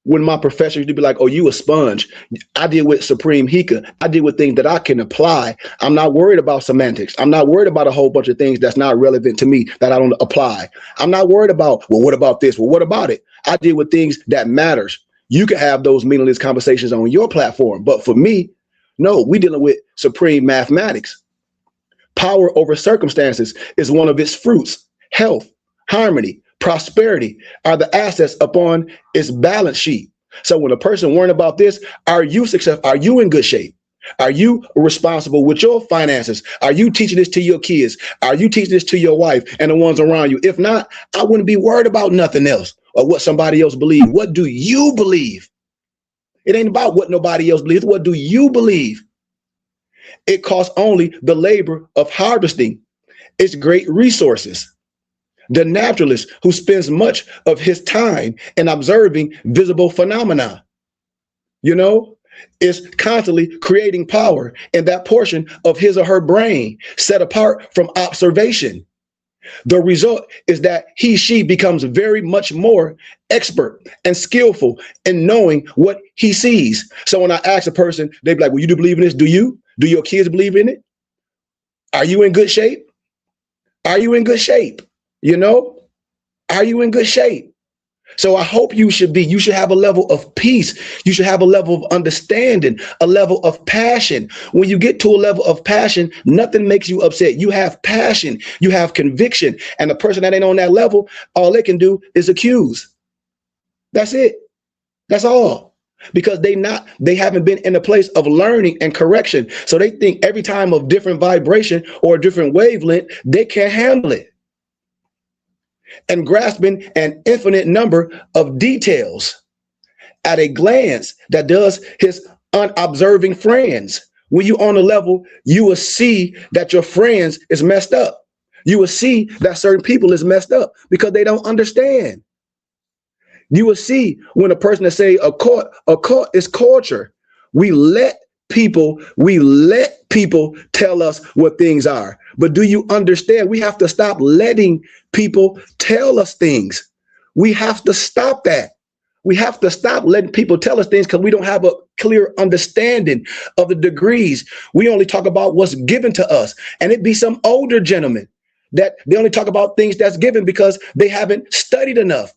B: When my professor used to be like, oh, you a sponge. I deal with supreme hika. I deal with things that I can apply. I'm not worried about semantics. I'm not worried about a whole bunch of things that's not relevant to me that I don't apply. I'm not worried about, well, what about this? Well, what about it? I deal with things that matters. You can have those meaningless conversations on your platform. But for me, no, we dealing with supreme mathematics. Power over circumstances is one of its fruits. Health, harmony, prosperity are the assets upon its balance sheet. So when a person worrying about this, are you successful? Are you in good shape? Are you responsible with your finances? Are you teaching this to your kids? Are you teaching this to your wife and the ones around you? If not, I wouldn't be worried about nothing else or what somebody else believes. What do you believe? It ain't about what nobody else believes. What do you believe? It costs only the labor of harvesting its great resources. The naturalist who spends much of his time in observing visible phenomena, is constantly creating power in that portion of his or her brain set apart from observation. The result is that she becomes very much more expert and skillful in knowing what he sees. So when I ask a person, they be like, well, you do believe in this? Do you? Do your kids believe in it? Are you in good shape? Are you in good shape? Are you in good shape? So I hope you should have a level of peace. You should have a level of understanding, a level of passion. When you get to a level of passion, nothing makes you upset. You have passion, you have conviction. And the person that ain't on that level, all they can do is accuse. That's it. That's all. Because they haven't been in a place of learning and correction. So they think every time of different vibration or a different wavelength, they can't handle it. And grasping an infinite number of details at a glance that does his unobserving friends. When you on a level, you will see that your friends is messed up. You will see that certain people is messed up because they don't understand. You will see when a person that say a court is culture. We let people tell us what things are. But do you understand? We have to stop letting people tell us things. We have to stop that. We have to stop letting people tell us things because we don't have a clear understanding of the degrees. We only talk about what's given to us. And it be some older gentlemen that they only talk about things that's given because they haven't studied enough.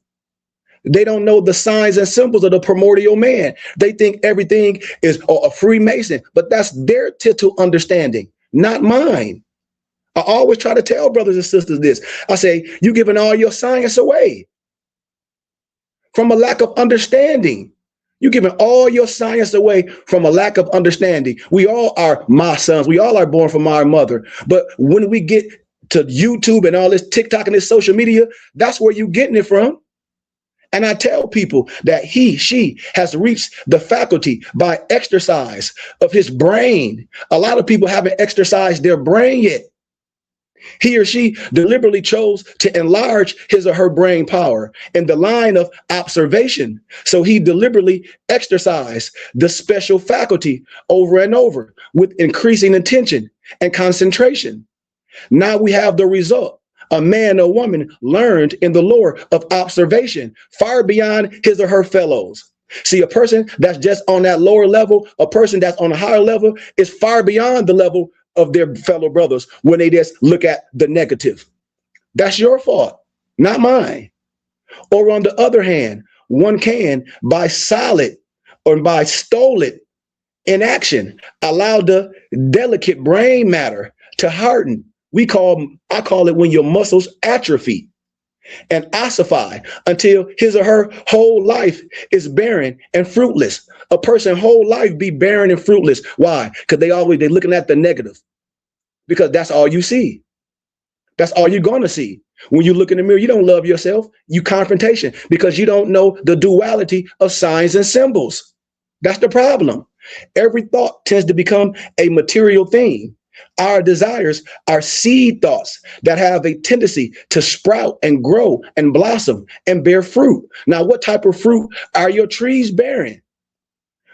B: They don't know the signs and symbols of the primordial man. They think everything is a Freemason, but that's their tittle understanding, not mine. I always try to tell brothers and sisters this. I say, you're giving all your science away from a lack of understanding. You're giving all your science away from a lack of understanding. We all are my sons. We all are born from our mother. But when we get to YouTube and all this TikTok and this social media, that's where you're getting it from. And I tell people that she has reached the faculty by exercise of his brain. A lot of people haven't exercised their brain yet. He or she deliberately chose to enlarge his or her brain power in the line of observation. So he deliberately exercised the special faculty over and over with increasing attention and concentration. Now we have the result. A man or woman learned in the lore of observation far beyond his or her fellows. See, a person that's just on that lower level, a person that's on a higher level is far beyond the level of their fellow brothers when they just look at the negative. That's your fault, not mine. Or on the other hand, one can, by solid or by stolen inaction, allow the delicate brain matter to harden. I call it when your muscles atrophy and ossify until his or her whole life is barren and fruitless. A person's whole life be barren and fruitless. Why? Because they're looking at the negative. Because that's all you see. That's all you're gonna see. When you look in the mirror, you don't love yourself. You confrontation because you don't know the duality of signs and symbols. That's the problem. Every thought tends to become a material thing. Our desires are seed thoughts that have a tendency to sprout and grow and blossom and bear fruit. Now, what type of fruit are your trees bearing?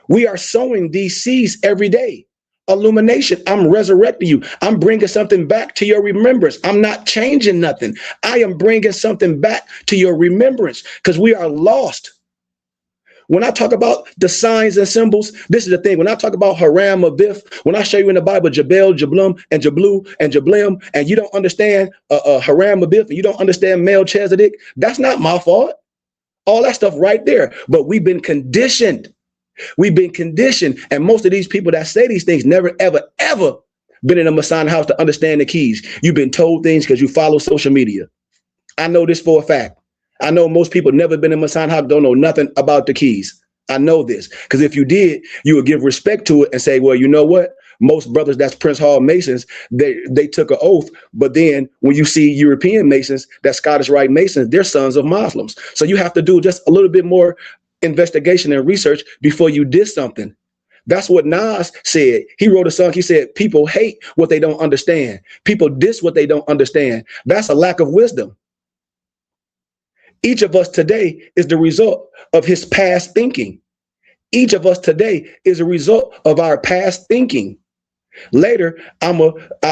B: We are sowing these seeds every day. Illumination. I'm resurrecting you. I'm bringing something back to your remembrance. I'm not changing nothing. I am bringing something back to your remembrance because we are lost. When I talk about the signs and symbols, this is the thing. When I talk about Haram Abif, when I show you in the Bible Jabel, Jablum, and Jablu, and Jablem, and you don't understand Haram Abif, and you don't understand Melchizedek, that's not my fault. All that stuff right there. But we've been conditioned. We've been conditioned. And most of these people that say these things never, ever, ever been in a Masonic house to understand the keys. You've been told things because you follow social media. I know this for a fact. I know most people never been in a Masonic house, don't know nothing about the keys. I know this because if you did, you would give respect to it and say, well, you know what? Most brothers that's Prince Hall Masons, they took an oath. But then when you see European Masons, that Scottish Rite Masons, they're sons of Muslims. So you have to do just a little bit more investigation and research before you did something. That's what Nas said. He wrote a song. He said, people hate what they don't understand. People diss what they don't understand. That's a lack of wisdom. Each of us today is the result of his past thinking. Each of us today is a result of our past thinking. Later,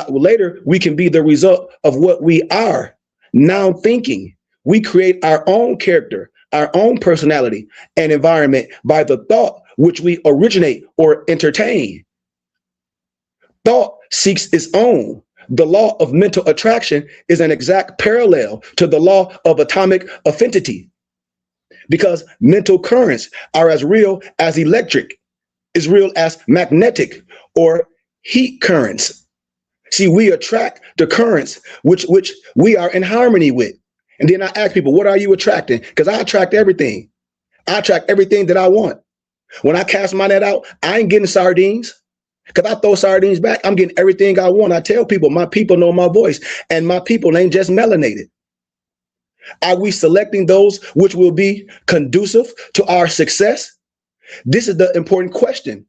B: later we can be the result of what we are now thinking. We create our own character, our own personality and environment by the thought which we originate or entertain. Thought seeks its own. The law of mental attraction is an exact parallel to the law of atomic affinity, because mental currents are as real as electric, as real as magnetic or heat currents. See, we attract the currents which we are in harmony with. And then I ask people, what are you attracting? Because I attract everything. I attract everything that I want. When I cast my net out, I ain't getting sardines. Because I throw sardines back, I'm getting everything I want. I tell people, my people know my voice, and my people ain't just melanated. Are we selecting those which will be conducive to our success? This is the important question.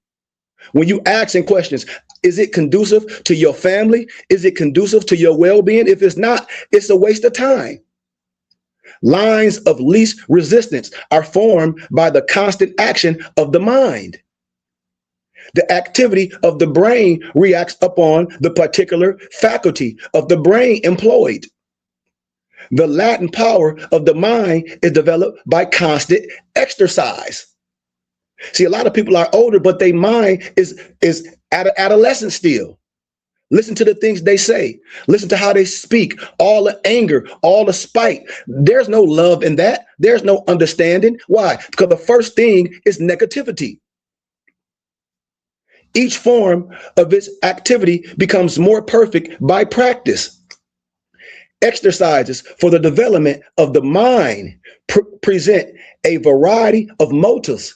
B: When you asking questions, is it conducive to your family? Is it conducive to your well-being? If it's not, it's a waste of time. Lines of least resistance are formed by the constant action of the mind. The activity of the brain reacts upon the particular faculty of the brain employed. The latent power of the mind is developed by constant exercise. See, a lot of people are older, but their mind is at adolescence still. Listen to the things they say. Listen to how they speak. All the anger, all the spite. There's no love in that. There's no understanding. Why? Because the first thing is negativity. Each form of its activity becomes more perfect by practice. Exercises for the development of the mind present a variety of motives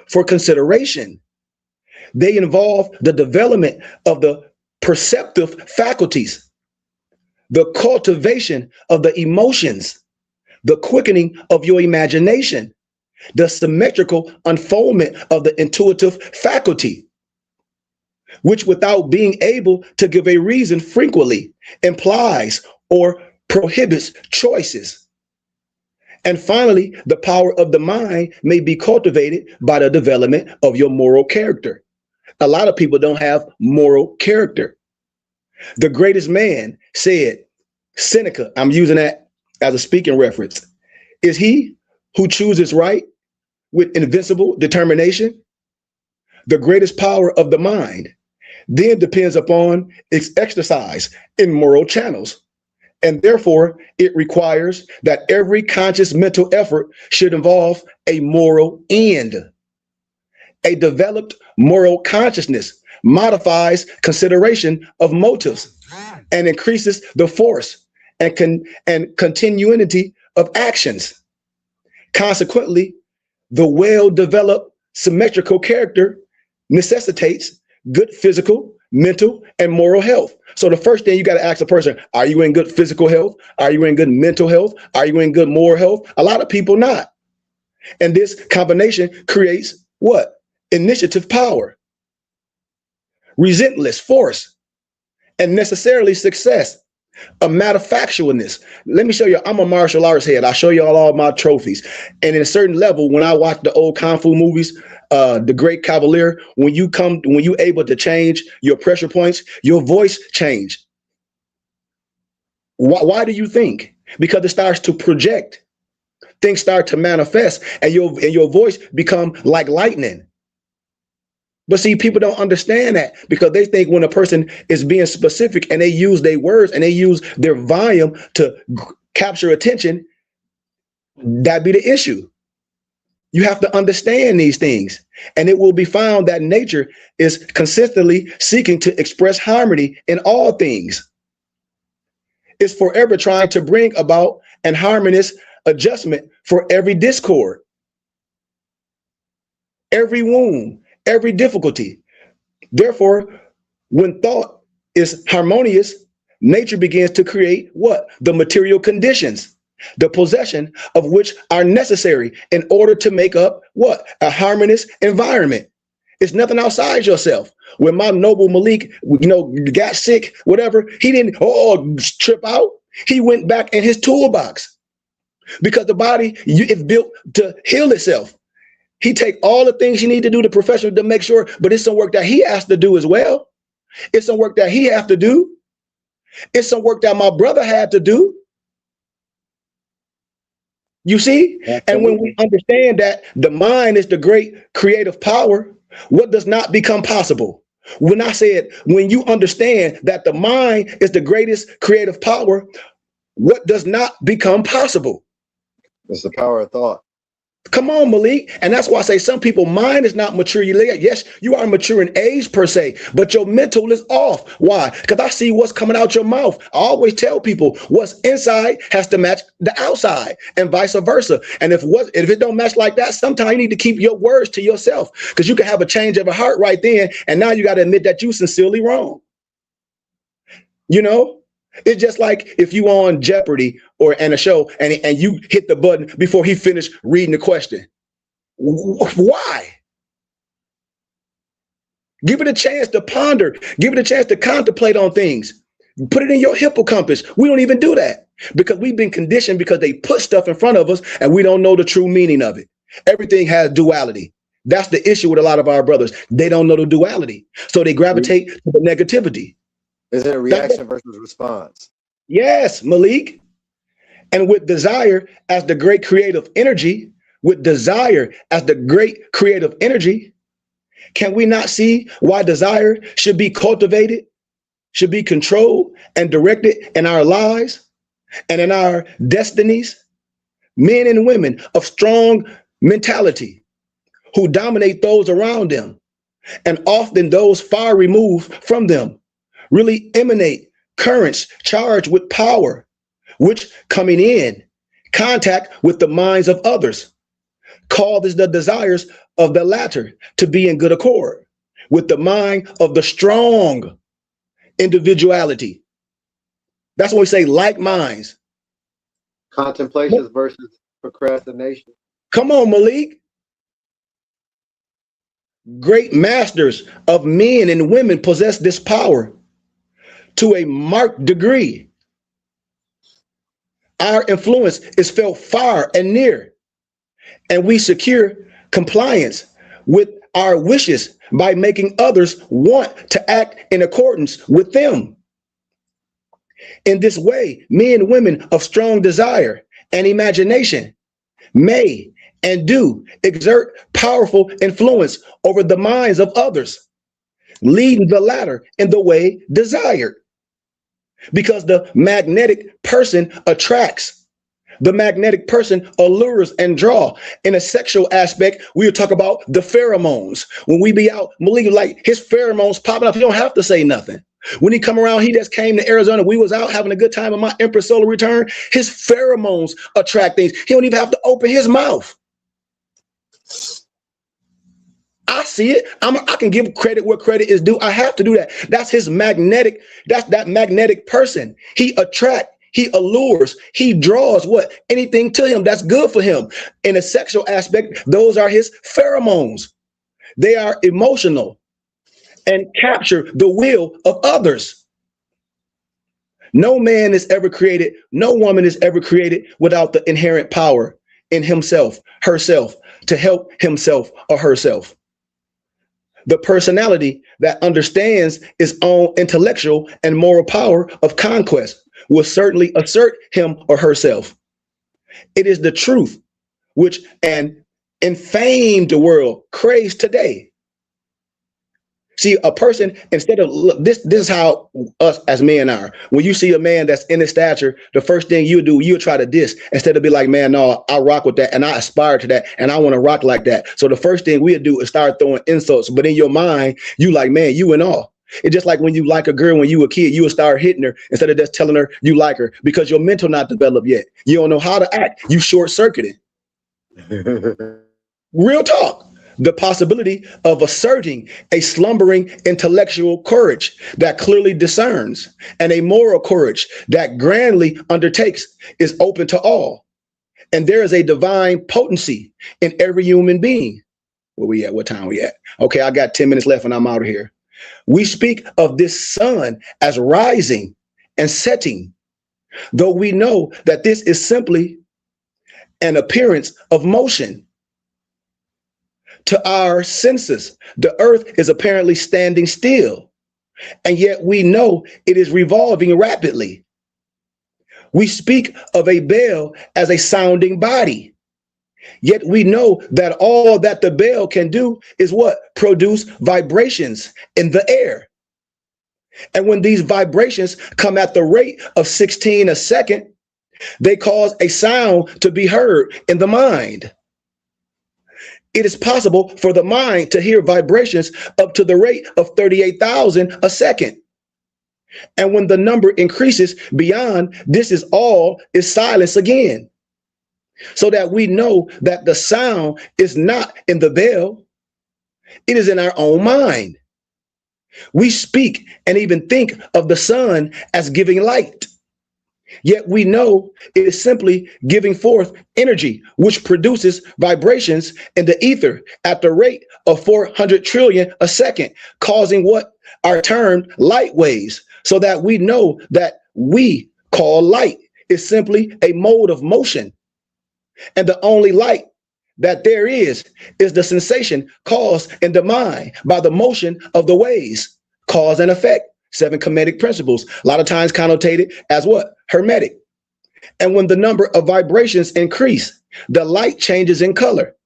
B: for consideration. They involve the development of the perceptive faculties, the cultivation of the emotions, the quickening of your imagination, the symmetrical unfoldment of the intuitive faculty, which without being able to give a reason frequently implies or prohibits choices. And finally, the power of the mind may be cultivated by the development of your moral character. A lot of people don't have moral character. The greatest man said, Seneca, I'm using that as a speaking reference, is he who chooses right with invincible determination. The greatest power of the mind then depends upon its exercise in moral channels. And therefore, it requires that every conscious mental effort should involve a moral end. A developed moral consciousness modifies consideration of motives and increases the force and continuity of actions. Consequently, the well-developed symmetrical character necessitates good physical, mental, and moral health. So the first thing you got to ask a person, are you in good physical health? Are you in good mental health? Are you in good moral health? A lot of people not. And this combination creates what? Initiative power, relentless force, and necessarily success, a matter of factualness. Let me show you, I'm a martial arts head. I show you all my trophies. And in a certain level, when I watch the old Kung Fu movies, The Great Cavalier, when you able to change your pressure points, your voice change. Why do you think? Because it starts to project. Things start to manifest and your voice become like lightning. But see, people don't understand that because they think when a person is being specific and they use their words and they use their volume to capture attention, that be the issue. You have to understand these things, and it will be found that nature is consistently seeking to express harmony in all things. It's forever trying to bring about an harmonious adjustment for every discord, every wound, every difficulty. Therefore, when thought is harmonious, nature begins to create what? The material conditions, the possession of which are necessary in order to make up what? A harmonious environment. It's nothing outside yourself. When my noble Malik, got sick, whatever, he didn't trip out. He went back in his toolbox because the body is built to heal itself. He take all the things you need to do, the professional, to make sure, but it's some work that he has to do as well. It's some work that he have to do. It's some work that my brother had to do. You see? Absolutely. And when we understand that the mind is the great creative power, what does not become possible? When I said, when you understand that the mind is the greatest creative power, what does not become possible?
C: It's the power of thought.
B: Come on, Malik. And that's why I say some people mind is not mature. Yes, you are mature in age per se, but your mental is off. Why? Because I see what's coming out your mouth. I always tell people what's inside has to match the outside and vice versa. And if it don't match like that, sometimes you need to keep your words to yourself, because you can have a change of a heart right then. And now you got to admit that you sincerely wrong. It's just like if you on Jeopardy and a show and you hit the button before he finished reading the question. Why? Give it a chance to ponder. Give it a chance to contemplate on things. Put it in your hippocampus. We don't even do that because we've been conditioned because they put stuff in front of us and we don't know the true meaning of it. Everything has duality. That's the issue with a lot of our brothers. They don't know the duality. So they gravitate to the negativity.
C: Is it a reaction versus response?
B: Yes, Malik. And with desire as the great creative energy, can we not see why desire should be cultivated, should be controlled and directed in our lives and in our destinies? Men and women of strong mentality who dominate those around them, and often those far removed from them, really emanate currents charged with power, which coming in contact with the minds of others, causes the desires of the latter to be in good accord with the mind of the strong individuality. That's what we say, like minds.
C: Contemplations versus procrastination.
B: Come on, Malik. Great masters of men and women possess this power to a marked degree. Our influence is felt far and near, and we secure compliance with our wishes by making others want to act in accordance with them. In this way, men and women of strong desire and imagination may and do exert powerful influence over the minds of others, leading the latter in the way desired. Because the magnetic person attracts. The magnetic person allures and draw. In a sexual aspect, we'll talk about the pheromones. When we be out, Malik, like his pheromones popping up, he don't have to say nothing. When he come around, he just came to Arizona. We was out having a good time on my Empress Solar return. His pheromones attract things. He don't even have to open his mouth. I see it. I can give credit where credit is due. I have to do that. That's his magnetic. That's that magnetic person. He attracts. He allures. He draws what? Anything to him that's good for him. In a sexual aspect, those are his pheromones. They are emotional and capture the will of others. No man is ever created. No woman is ever created without the inherent power in himself, herself, to help himself or herself. The personality that understands its own intellectual and moral power of conquest will certainly assert him or herself. It is the truth which an infamed world craves today. See, a person, instead of look, this is how us as men are. When you see a man that's in his stature, the first thing you do, you'll try to diss instead of be like, man, no, I rock with that and I aspire to that and I want to rock like that. So the first thing we'll do is start throwing insults. But in your mind, you like, man, you and all. It's just like when you like a girl when you were a kid, you will start hitting her instead of just telling her you like her because your mental not developed yet. You don't know how to act. You short-circuited. Real talk. The possibility of asserting a slumbering intellectual courage that clearly discerns and a moral courage that grandly undertakes is open to all. And there is a divine potency in every human being. Where we at? What time we at? Okay, I got 10 minutes left and I'm out of here. We speak of this sun as rising and setting, though we know that this is simply an appearance of motion. To our senses, the earth is apparently standing still, and yet we know it is revolving rapidly. We speak of a bell as a sounding body, yet we know that all that the bell can do is what? Produce vibrations in the air. And when these vibrations come at the rate of 16 a second, they cause a sound to be heard in the mind. It is possible for the mind to hear vibrations up to the rate of 38,000 a second. And when the number increases beyond, this is silence again. So that we know that the sound is not in the bell. It is in our own mind. We speak and even think of the sun as giving light. Yet we know it is simply giving forth energy, which produces vibrations in the ether at the rate of 400 trillion a second, causing what are termed light waves, so that we know that we call light is simply a mode of motion. And the only light that there is the sensation caused in the mind by the motion of the waves, cause and effect. 7 Kemetic principles, a lot of times connotated as what? Hermetic. And when the number of vibrations increase, the light changes in color.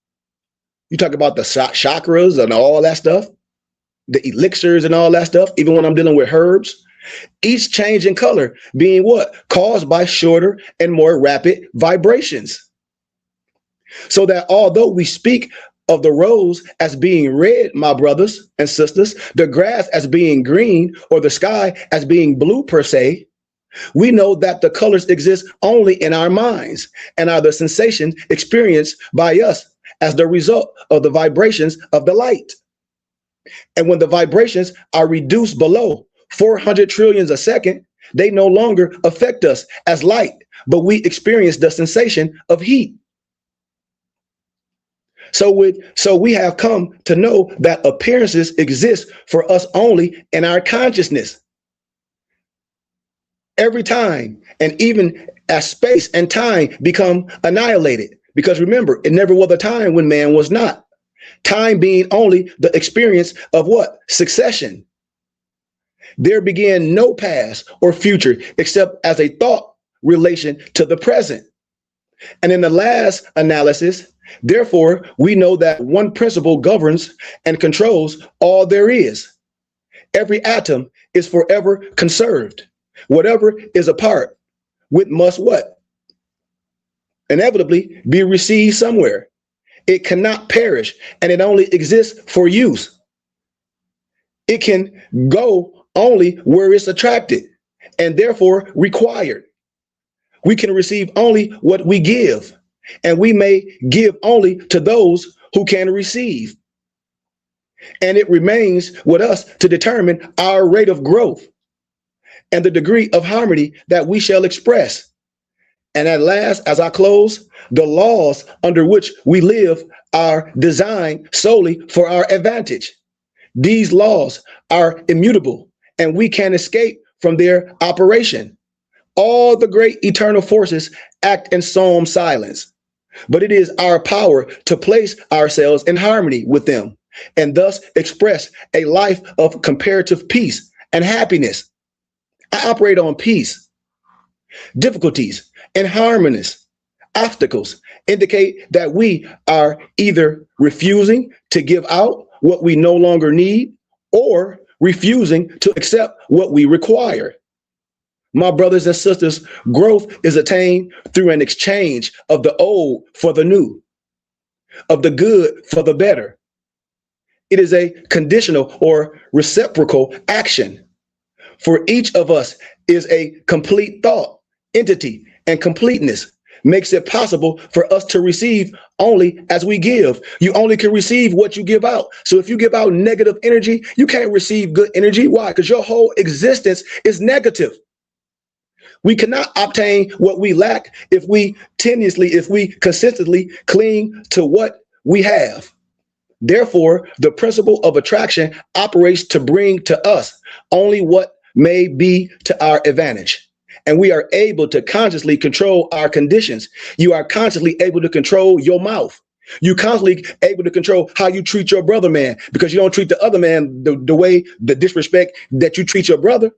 B: You talk about the chakras and all that stuff, the elixirs and all that stuff, even when I'm dealing with herbs, each change in color being what? Caused by shorter and more rapid vibrations. So that although we speak of the rose as being red, my brothers and sisters, the grass as being green, or the sky as being blue per se, we know that the colors exist only in our minds and are the sensations experienced by us as the result of the vibrations of the light. And when the vibrations are reduced below 400 trillions a second, they no longer affect us as light, but we experience the sensation of heat. So we have come to know that appearances exist for us only in our consciousness. Every time, and even as space and time become annihilated, because remember, it never was a time when man was not. Time being only the experience of what? Succession. There began no past or future except as a thought relation to the present. And in the last analysis, therefore, we know that one principle governs and controls all there is. Every atom is forever conserved. Whatever is apart, which must what? Inevitably be received somewhere. It cannot perish, and it only exists for use. It can go only where it's attracted, and therefore required. We can receive only what we give, and we may give only to those who can receive. And it remains with us to determine our rate of growth and the degree of harmony that we shall express. And at last, as I close, the laws under which we live are designed solely for our advantage. These laws are immutable, and we can't escape from their operation. All the great eternal forces act in solemn silence, but it is our power to place ourselves in harmony with them and thus express a life of comparative peace and happiness. I operate on peace. Difficulties and harmonious obstacles indicate that we are either refusing to give out what we no longer need, or refusing to accept what we require. My brothers and sisters, growth is attained through an exchange of the old for the new, of the good for the better. It is a conditional or reciprocal action. For each of us is a complete thought, entity, and completeness makes it possible for us to receive only as we give. You only can receive what you give out. So if you give out negative energy, you can't receive good energy. Why? Because your whole existence is negative. We cannot obtain what we lack if we consistently cling to what we have. Therefore, the principle of attraction operates to bring to us only what may be to our advantage. And we are able to consciously control our conditions. You are consciously able to control your mouth. You're constantly able to control how you treat your brother, man, because you don't treat the other man the way, the disrespect that you treat your brother.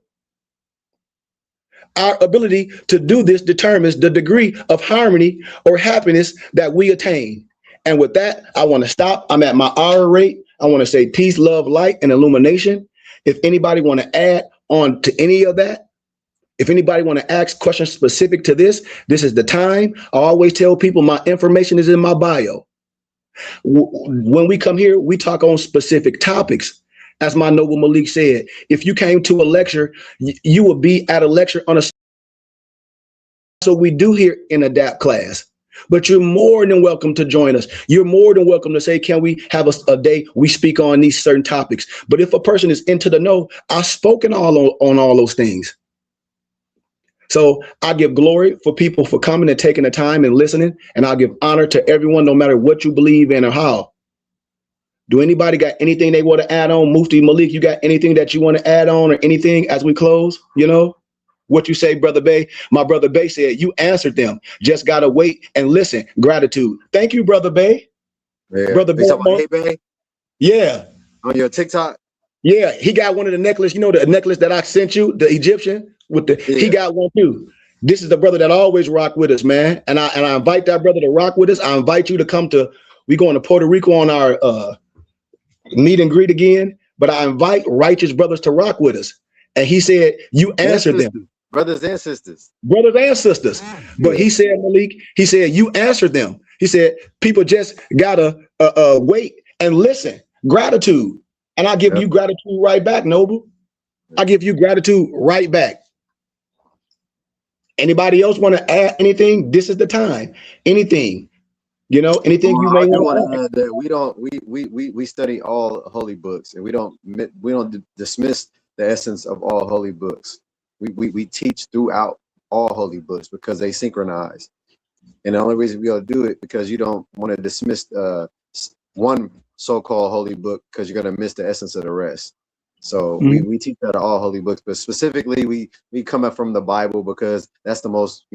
B: Our ability to do this determines the degree of harmony or happiness that we attain. And with that, I want to stop. I'm at my hour rate. I want to say peace, love, light, and illumination. If anybody want to add on to any of that, if anybody want to ask questions specific to this, this is the time. I always tell people my information is in my bio. When we come here, we talk on specific topics. As my noble Malik said, if you came to a lecture, you would be at a lecture on a. So we do here in Adapt Class, but you're more than welcome to join us. You're more than welcome to say, can we have a day we speak on these certain topics? But if a person is into the know, I've spoken on all those things. So I give glory for people for coming and taking the time and listening, and I'll give honor to everyone, no matter what you believe in or how. Do anybody got anything they want to add on? Mufti Malik, you got anything that you want to add on or anything as we close? You know what you say, Brother Bay? My brother Bay said, you answered them. Just got to wait and listen. Gratitude. Thank you, Brother Bay.
C: Yeah.
B: Brother Bay.
C: Hey, Bay?
B: Yeah.
C: On your TikTok?
B: Yeah. He got one of the necklace, you know, the necklace that I sent you, the Egyptian with the, He got one too. This is the brother that always rock with us, man. And I invite that brother to rock with us. I invite you to come to, we going to Puerto Rico on our, meet and greet again, but I invite righteous brothers to rock with us. And he said, you answered them.
C: Brothers and sisters.
B: Brothers and sisters. But he said, Malik, he said, you answered them. He said, people just gotta wait and listen. Gratitude. And I give you gratitude right back, Noble. I give you gratitude right back. Anybody else want to add anything? This is the time. Anything. You know, anything you may want to add.
C: That we study all holy books, and we don't dismiss the essence of all holy books. We teach throughout all holy books because they synchronize. And the only reason we don't do it because you don't want to dismiss one so-called holy book because you're going to miss the essence of the rest. So we teach out of all holy books, but specifically we come up from the Bible because that's the most,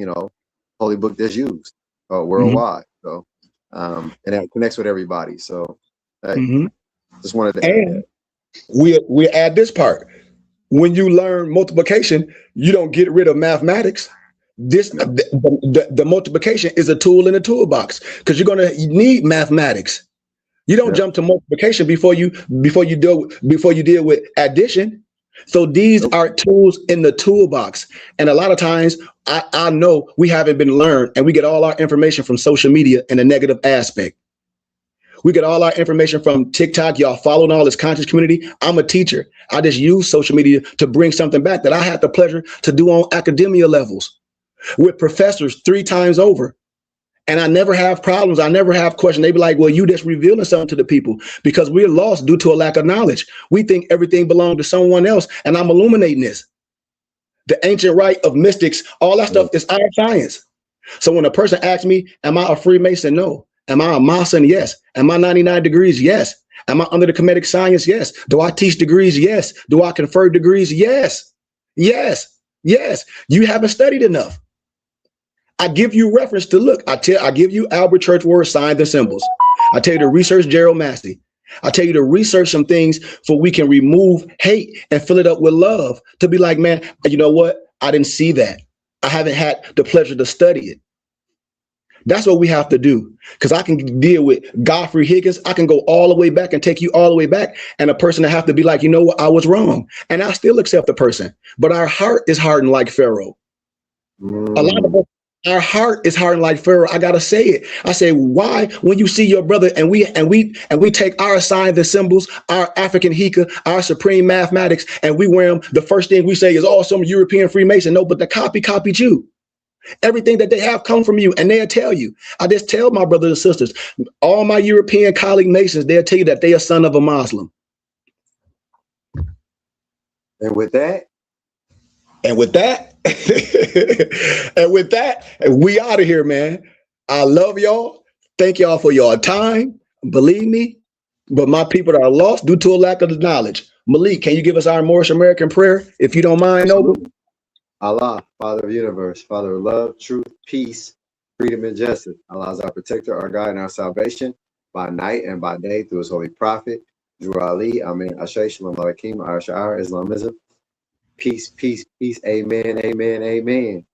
C: holy book that's used worldwide. So and that connects with everybody. So just wanted to add that.
B: We add this part. When you learn multiplication, you don't get rid of mathematics. The multiplication is a tool in the toolbox because you're gonna need mathematics. You don't jump to multiplication before you deal with addition. So these are tools in the toolbox. And a lot of times I know we haven't been learned, and we get all our information from social media in a negative aspect. We get all our information from TikTok. Y'all following all this conscious community. I'm a teacher. I just use social media to bring something back that I had the pleasure to do on academia levels with professors 3 times over. And I never have problems. I never have questions. They be like, well, you just revealing something to the people because we're lost due to a lack of knowledge. We think everything belongs to someone else. And I'm illuminating this. The ancient rite of mystics, all that stuff is our science. So when a person asks me, am I a Freemason? No. Am I a Mason? Yes. Am I 99 degrees? Yes. Am I under the Kemetic science? Yes. Do I teach degrees? Yes. Do I confer degrees? Yes. Yes. Yes. You haven't studied enough. I give you reference to look. I give you Albert Churchward's Signs and Symbols. I tell you to research Gerald Massey. I tell you to research some things so we can remove hate and fill it up with love to be like, man, you know what? I didn't see that. I haven't had the pleasure to study it. That's what we have to do. Because I can deal with Godfrey Higgins. I can go all the way back and take you all the way back. And a person that have to be like, you know what, I was wrong. And I still accept the person. But our heart is hardened like Pharaoh. A lot of us, our heart is hardened like Pharaoh. I gotta say it. I say, why, when you see your brother and we take our signs and symbols, our African Hika, our supreme mathematics, and we wear them, the first thing we say is, oh, some European Freemason. No, but the copy copied you. Everything that they have come from you, and they'll tell you. I just tell my brothers and sisters, all my European colleague Masons, they'll tell you that they are son of a Muslim.
C: And with that,
B: and with that, we out of here, man. I love y'all. Thank y'all for your time. Believe me, but my people are lost due to a lack of knowledge. Malik, can you give us our Moorish American prayer, if you don't mind, Noble?
C: Allah, Father of the universe, Father of love, truth, peace, freedom, and justice. Allah is our protector, our guide, and our salvation by night and by day through his holy prophet, Drew Ali, Amin, Ashay, Shalom Alaikum, Ash'ar, Islamism. Peace, peace, peace. Amen, amen, amen.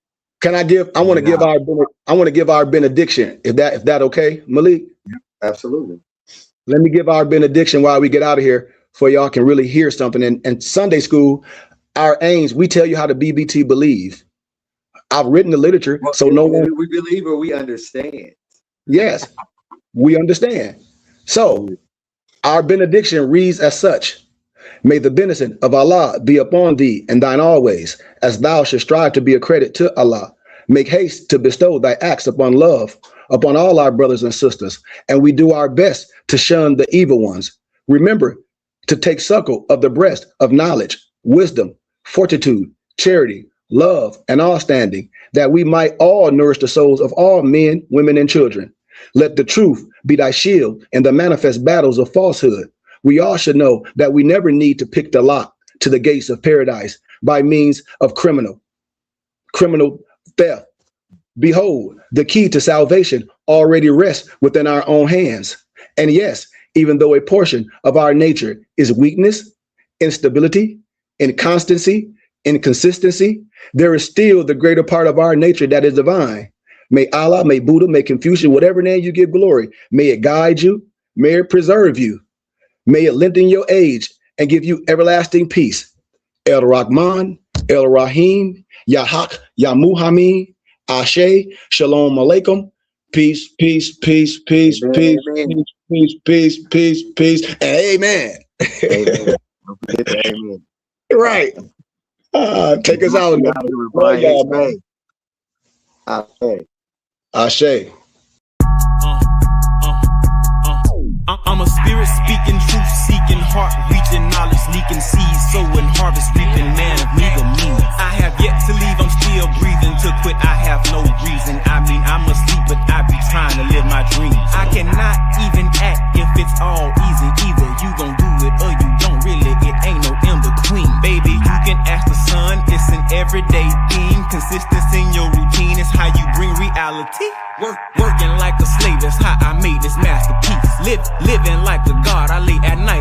B: Can I give? I want to give our benediction. If that okay, Malik?
C: Absolutely.
B: Let me give our benediction while we get out of here, so y'all can really hear something. And Sunday school, our aims, we tell you how to BBT believe. I've written the literature,
C: well,
B: so no one.
C: We believe or we understand.
B: Yes, we understand. So our benediction reads as such. May the benefit of Allah be upon thee and thine always, as thou should strive to be a credit to Allah. Make haste to bestow thy acts upon love, upon all our brothers and sisters, and we do our best to shun the evil ones. Remember to take suckle of the breast of knowledge, wisdom, fortitude, charity, love, and all standing, that we might all nourish the souls of all men, women, and children. Let the truth be thy shield in the manifest battles of falsehood. We all should know that we never need to pick the lock to the gates of paradise by means of criminal theft. Behold, the key to salvation already rests within our own hands. And yes, even though a portion of our nature is weakness, instability, inconstancy, inconsistency, there is still the greater part of our nature that is divine. May Allah, may Buddha, may Confucius, whatever name you give glory, may it guide you, may it preserve you, may it lengthen your age and give you everlasting peace. El Rahman, El Rahim, Ya Haq, Ya Muhammad, Ashe, Shalom Alaikum, peace, peace, peace, peace, peace, peace, peace, peace, peace, and amen.
C: Amen. Don't forget the amen.
B: Right. Take us out. Ashe.
A: I'm a spirit speaking, truth seeking, heart reaching, knowledge leaking, seeds sowing, harvest reaping, man of meager means. I have yet to leave, I'm still breathing. To quit, I have no reason. I mean, I'm asleep, but I be trying to live my dreams. I cannot even act if it's all easy. Either you gon' do it or you don't really. It ain't no in between. Baby, you can ask the sun, it's an everyday thing. Consistency in your routine is how you bring reality. Working like a slave, that's how I made this masterpiece. Living like a god, I lay at night